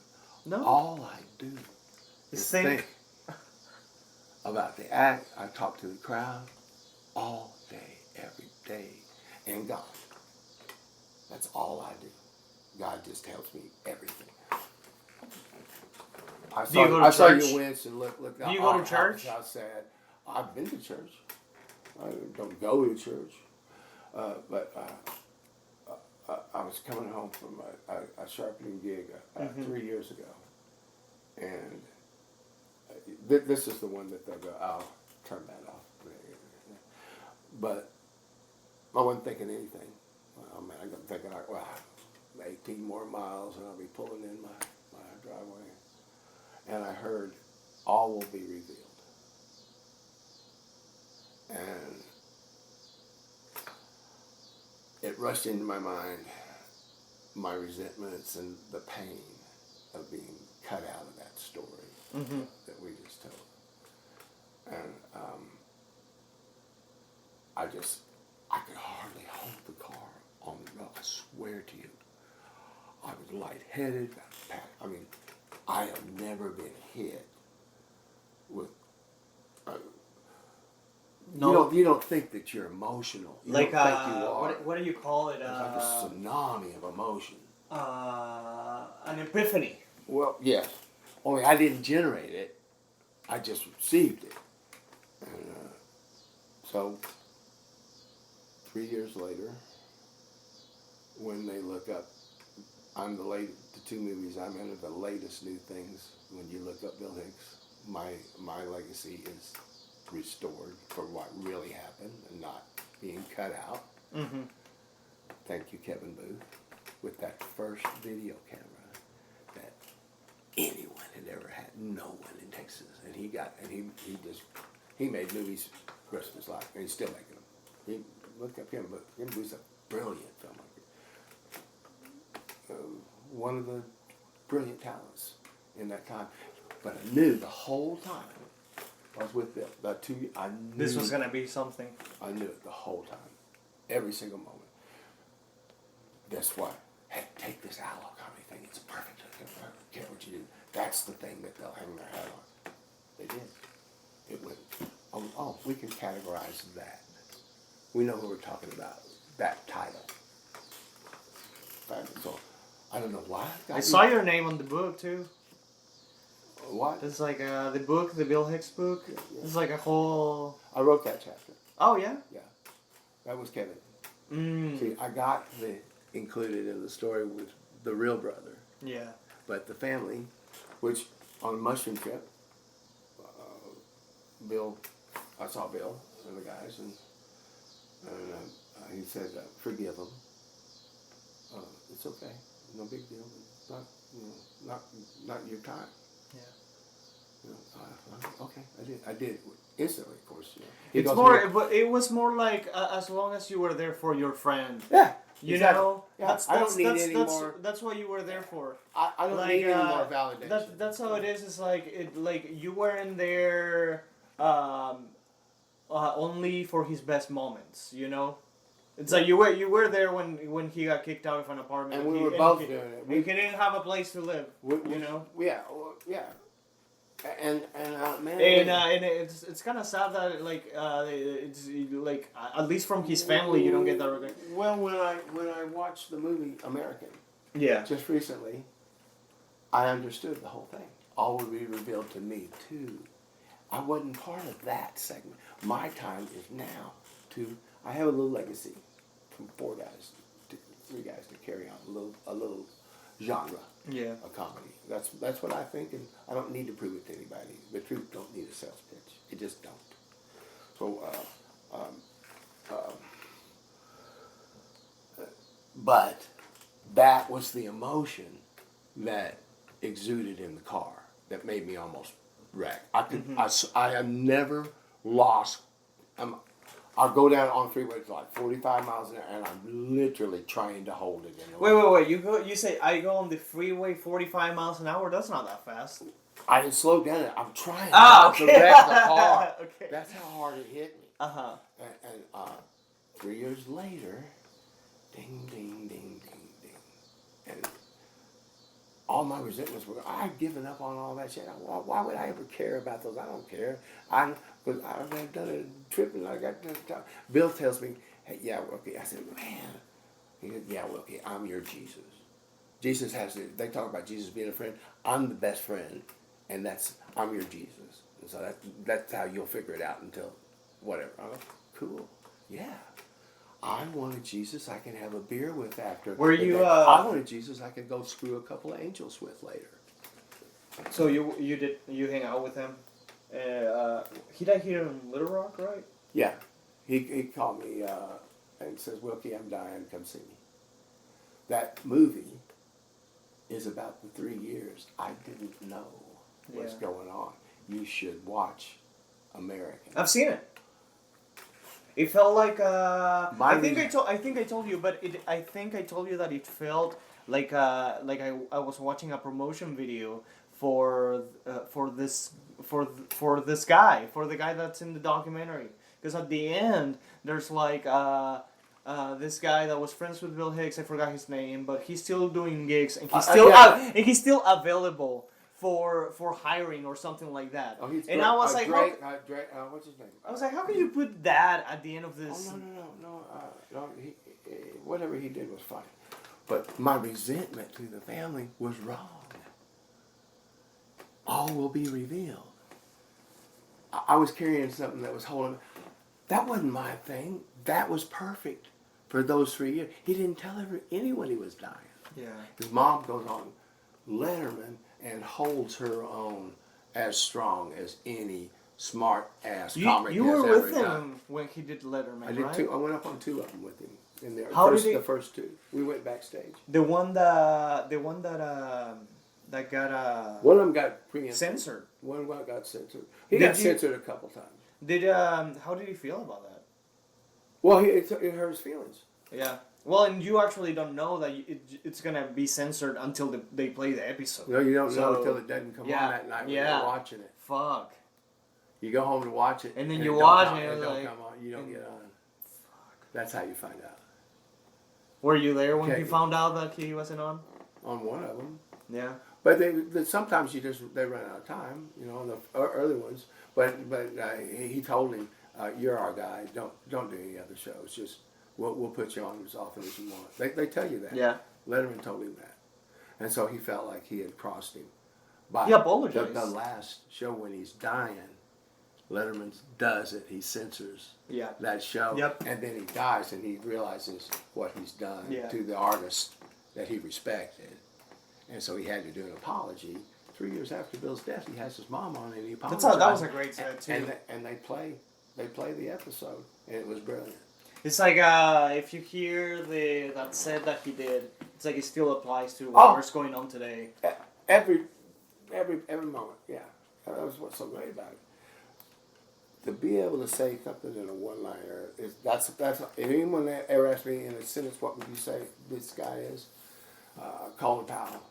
Speaker 1: No.
Speaker 2: All I do is think about the act. I talk to the crowd all day, every day, and God. That's all I do. God just tells me everything. I saw you wince and look.
Speaker 1: Do you go to church?
Speaker 2: How sad. I've been to church. I don't go to church, but I was coming home from a sharpening gig 3 years ago, and this is the one that they'll go, I'll turn that off. But I wasn't thinking anything. Oh man, I'm thinking, 18 more miles and I'll be pulling in my driveway. And I heard, all will be revealed. And it rushed into my mind, my resentments and the pain of being cut out of that story that we just told. And I could hardly hold the car on the road. I swear to you. I was lightheaded. I mean, I have never been hit with. You don't think that you're emotional. You
Speaker 1: like
Speaker 2: don't think you are.
Speaker 1: What do you call it?
Speaker 2: It's like a tsunami of emotion.
Speaker 1: An epiphany.
Speaker 2: Well, yes. Only I didn't generate it. I just received it. And so 3 years later, when they look up, the 2 movies I'm in are the latest new things. When you look up Bill Hicks, my legacy is restored for what really happened and not being cut out. Mm-hmm. Thank you, Kevin Booth, with that first video camera that anyone had ever had. No one in Texas, and he made movies Christmas like, and he's still making them. Look up Kevin Booth. Kevin Booth's a brilliant filmmaker. One of the brilliant talents in that time. But I knew the whole time I was with Bill. I knew
Speaker 1: this was going to be something.
Speaker 2: I knew it the whole time. Every single moment. That's why, hey, take this aloe comedy thing. It's perfect. I don't care what you do. That's the thing that they'll hang their hat on. They did. It went, we can categorize that. We know who we're talking about. That title. So, I don't know why.
Speaker 1: I saw your name on the book too.
Speaker 2: What?
Speaker 1: It's like the book, the Bill Hicks book. Yeah. It's like a whole.
Speaker 2: I wrote that chapter.
Speaker 1: Oh yeah.
Speaker 2: Yeah, that was Kevin. See, I got included in the story with the real brother.
Speaker 1: Yeah.
Speaker 2: But the family, which on a mushroom trip, I saw Bill and the guys, and he said, "Forgive them. It's okay. No big deal. Not your time." Yeah. Okay, I did instantly, of course.
Speaker 1: It's more, but it was more like as long as you were there for your friend.
Speaker 2: Yeah.
Speaker 1: You know.
Speaker 2: Yeah. I don't need any more.
Speaker 1: That's what you were there for.
Speaker 2: I don't need any more validation.
Speaker 1: That's how it is. It's like you weren't there only for his best moments. You know. It's like you were there when he got kicked out of an apartment.
Speaker 2: And we were both doing it.
Speaker 1: He didn't have a place to live. You know.
Speaker 2: Yeah. Yeah. And man.
Speaker 1: and it's kind of sad that it's like at least from his family you don't get that regard.
Speaker 2: Well, when I watched the movie American, just recently, I understood the whole thing. All would be revealed to me too. I wasn't part of that segment. My time is now I have a little legacy from 3 guys to carry on a little genre. A comedy. That's what I think, and I don't need to prove it to anybody. The truth don't need a sales pitch. It just don't. So, but that was the emotion that exuded in the car that made me almost wreck. I have never lost. I'll go down on freeway to like 45 miles an hour, and I'm literally trying to hold it.
Speaker 1: Wait! You say I go on the freeway 45 miles an hour? That's not that fast.
Speaker 2: I didn't slow down. I'm trying not to wreck the car.
Speaker 1: Okay.
Speaker 2: That's how hard it hit me. And 3 years later, ding, ding, ding, ding, ding, and all my resentments were. I'd given up on all that shit. Why would I ever care about those? I don't care. But I've done a trip and I got to talk. Bill tells me, hey, yeah, Wilkie. I said, man. He said, yeah, Wilkie, I'm your Jesus. Jesus they talk about Jesus being a friend. I'm the best friend, and I'm your Jesus. And so that's how you'll figure it out until whatever. I'm like, cool. Yeah. I wanted Jesus I can have a beer with after. I wanted Jesus I could go screw a couple of angels with later.
Speaker 1: So you hang out with him? He died here in Little Rock, right?
Speaker 2: Yeah. He called me and says, Wilkie, I'm dying, come see me. That movie is about the 3 years I didn't know what's going on. You should watch American.
Speaker 1: I've seen it. It felt like I think I told you, but I think I told you that it felt like I was watching a promotion video for this guy, for the guy that's in the documentary. Because at the end there's like this guy that was friends with Bill Hicks. I forgot his name, but he's still doing gigs and he's still available for hiring or something like that.
Speaker 2: Oh, he's
Speaker 1: and
Speaker 2: great.
Speaker 1: I was like,
Speaker 2: what's his name?
Speaker 1: I was like, how can you put that at the end of this?
Speaker 2: Oh, no. Whatever he did was fine. But my resentment to the family was wrong. All will be revealed. I was carrying something that was holding. That wasn't my thing. That was perfect for those 3 years. He didn't tell anyone he was dying.
Speaker 1: Yeah.
Speaker 2: His mom goes on Letterman and holds her own as strong as any smart ass comic
Speaker 1: you
Speaker 2: has
Speaker 1: were
Speaker 2: ever
Speaker 1: with him
Speaker 2: done.
Speaker 1: When he did Letterman,
Speaker 2: I did
Speaker 1: right?
Speaker 2: 2. I went up on 2 of them with him. In there.
Speaker 1: The
Speaker 2: first 2. We went backstage.
Speaker 1: The one that got
Speaker 2: One of them got
Speaker 1: censored.
Speaker 2: One of them got censored. He got censored a couple times.
Speaker 1: How did he feel about that?
Speaker 2: Well, it hurt his feelings.
Speaker 1: Yeah. Well, and you actually don't know that it's gonna be censored until they play the episode.
Speaker 2: No, you don't know until it doesn't come on that night when you're watching it.
Speaker 1: Fuck.
Speaker 2: You go home to watch it,
Speaker 1: and then you watch it,
Speaker 2: and it don't come on. You don't get on. Fuck. That's how you find out.
Speaker 1: Were you there when he found out that he wasn't on?
Speaker 2: On one of them.
Speaker 1: Yeah.
Speaker 2: But sometimes they run out of time, on the early ones. But he told him, "You're our guy. Don't do any other shows. Just we'll put you on as often as you want." They tell you that.
Speaker 1: Yeah.
Speaker 2: Letterman told him that, and so he felt like he had crossed him.
Speaker 1: He apologized.
Speaker 2: The last show when he's dying, Letterman does it. He censors that show, and then he dies, and he realizes what he's done to the artist that he respected, and so he had to do an apology. 3 years after Bill's death, he has his mom on, and he apologized.
Speaker 1: That was a great set too.
Speaker 2: And they play the episode, and it was brilliant.
Speaker 1: It's like if you hear that set that he did, it's like it still applies to what's going on today.
Speaker 2: Every moment, yeah. That was what's so great about it. To be able to say something in a one-liner that's if anyone ever asked me in a sentence, what would you say this guy is? Colin Powell.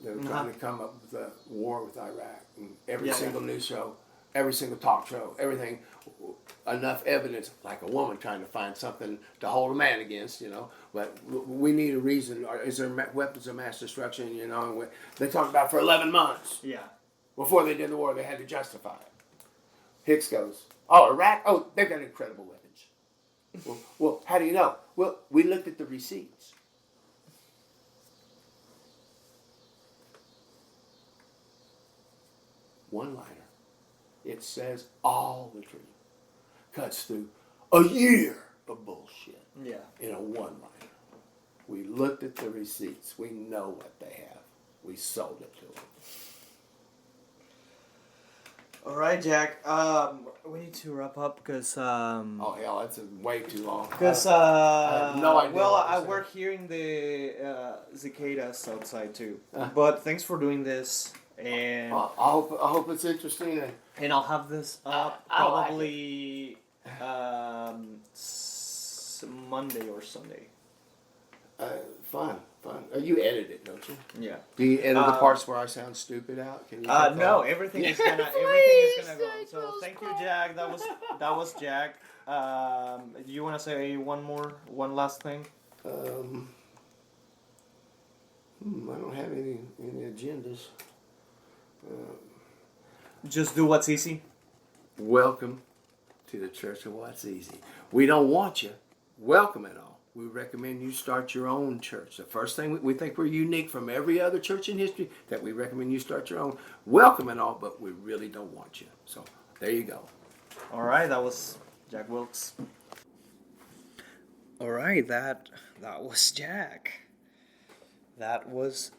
Speaker 2: They were trying to come up with a war with Iraq. And every single news show, every single talk show, everything, enough evidence, like a woman trying to find something to hold a man against, But we need a reason. Is there weapons of mass destruction, And they talked about for 11 months.
Speaker 1: Yeah.
Speaker 2: Before they did the war, they had to justify it. Hicks goes, oh, Iraq? Oh, they've got incredible weapons. Well, how do you know? Well, we looked at the receipts. One-liner. It says all the truth. Cuts through a year of bullshit.
Speaker 1: Yeah.
Speaker 2: In a one-liner. We looked at the receipts. We know what they have. We sold it to them.
Speaker 1: All right, Jack. We need to wrap up because.
Speaker 2: Oh hell, that's way too long.
Speaker 1: Because
Speaker 2: I have no idea.
Speaker 1: Well, we're hearing the cicadas outside too. But thanks for doing this, and
Speaker 2: I hope it's interesting.
Speaker 1: And I'll have this up probably Monday or Sunday.
Speaker 2: Fine. You edit it, don't you?
Speaker 1: Yeah.
Speaker 2: Do you edit the parts where I sound stupid out? Can you?
Speaker 1: No, everything is gonna go. So thank you, Jack. That was Jack. Do you want to say one last thing?
Speaker 2: I don't have any agendas.
Speaker 1: Just do what's easy.
Speaker 2: Welcome to the Church of What's Easy. We don't want you. Welcome at all. We recommend you start your own church. The first thing, we think we're unique from every other church in history, that we recommend you start your own. Welcome and all, but we really don't want you. So there you go.
Speaker 1: All right, that was Jack Wilks. All right, that was Jack. That was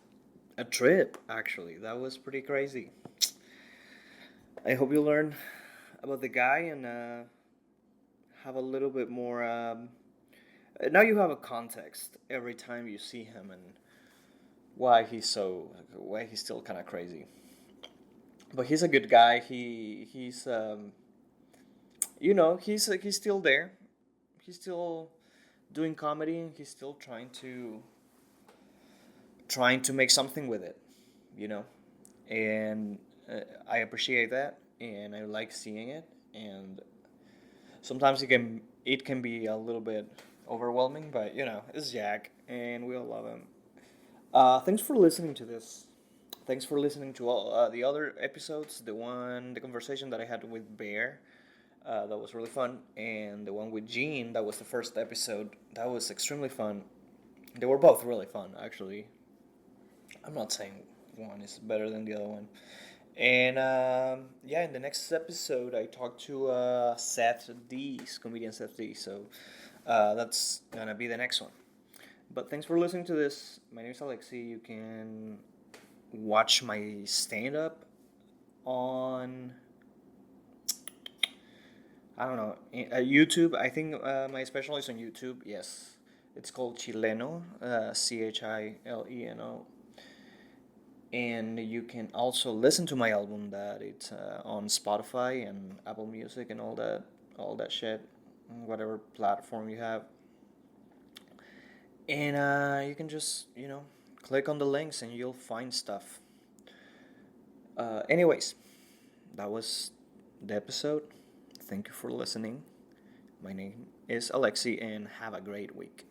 Speaker 1: a trip, actually. That was pretty crazy. I hope you learn about the guy and have a little bit more... now you have a context every time you see him and why he's still kind of crazy. But he's a good guy. He's he's still there. He's still doing comedy. He's still trying to make something with it, and I appreciate that, and I like seeing it. And sometimes it can be a little bit overwhelming, but it's Jack, and we all love him. Thanks for listening to this. Thanks for listening to all the other episodes. The conversation that I had with Bear, that was really fun, and the one with Gene, that was the first episode. That was extremely fun. They were both really fun, actually. I'm not saying one is better than the other one. And in the next episode, I talked to comedian Seth D. So that's gonna be the next one. But thanks for listening to this. My name is Alexi. You can watch my stand-up on, I don't know, YouTube. I think my special is on YouTube. Yes, it's called Chileno, Chileno. And you can also listen to my album that it's on Spotify and Apple Music and all that shit, whatever platform you have. And you can just, click on the links and you'll find stuff. Anyways, that was the episode. Thank you for listening. My name is Alexi, and have a great week.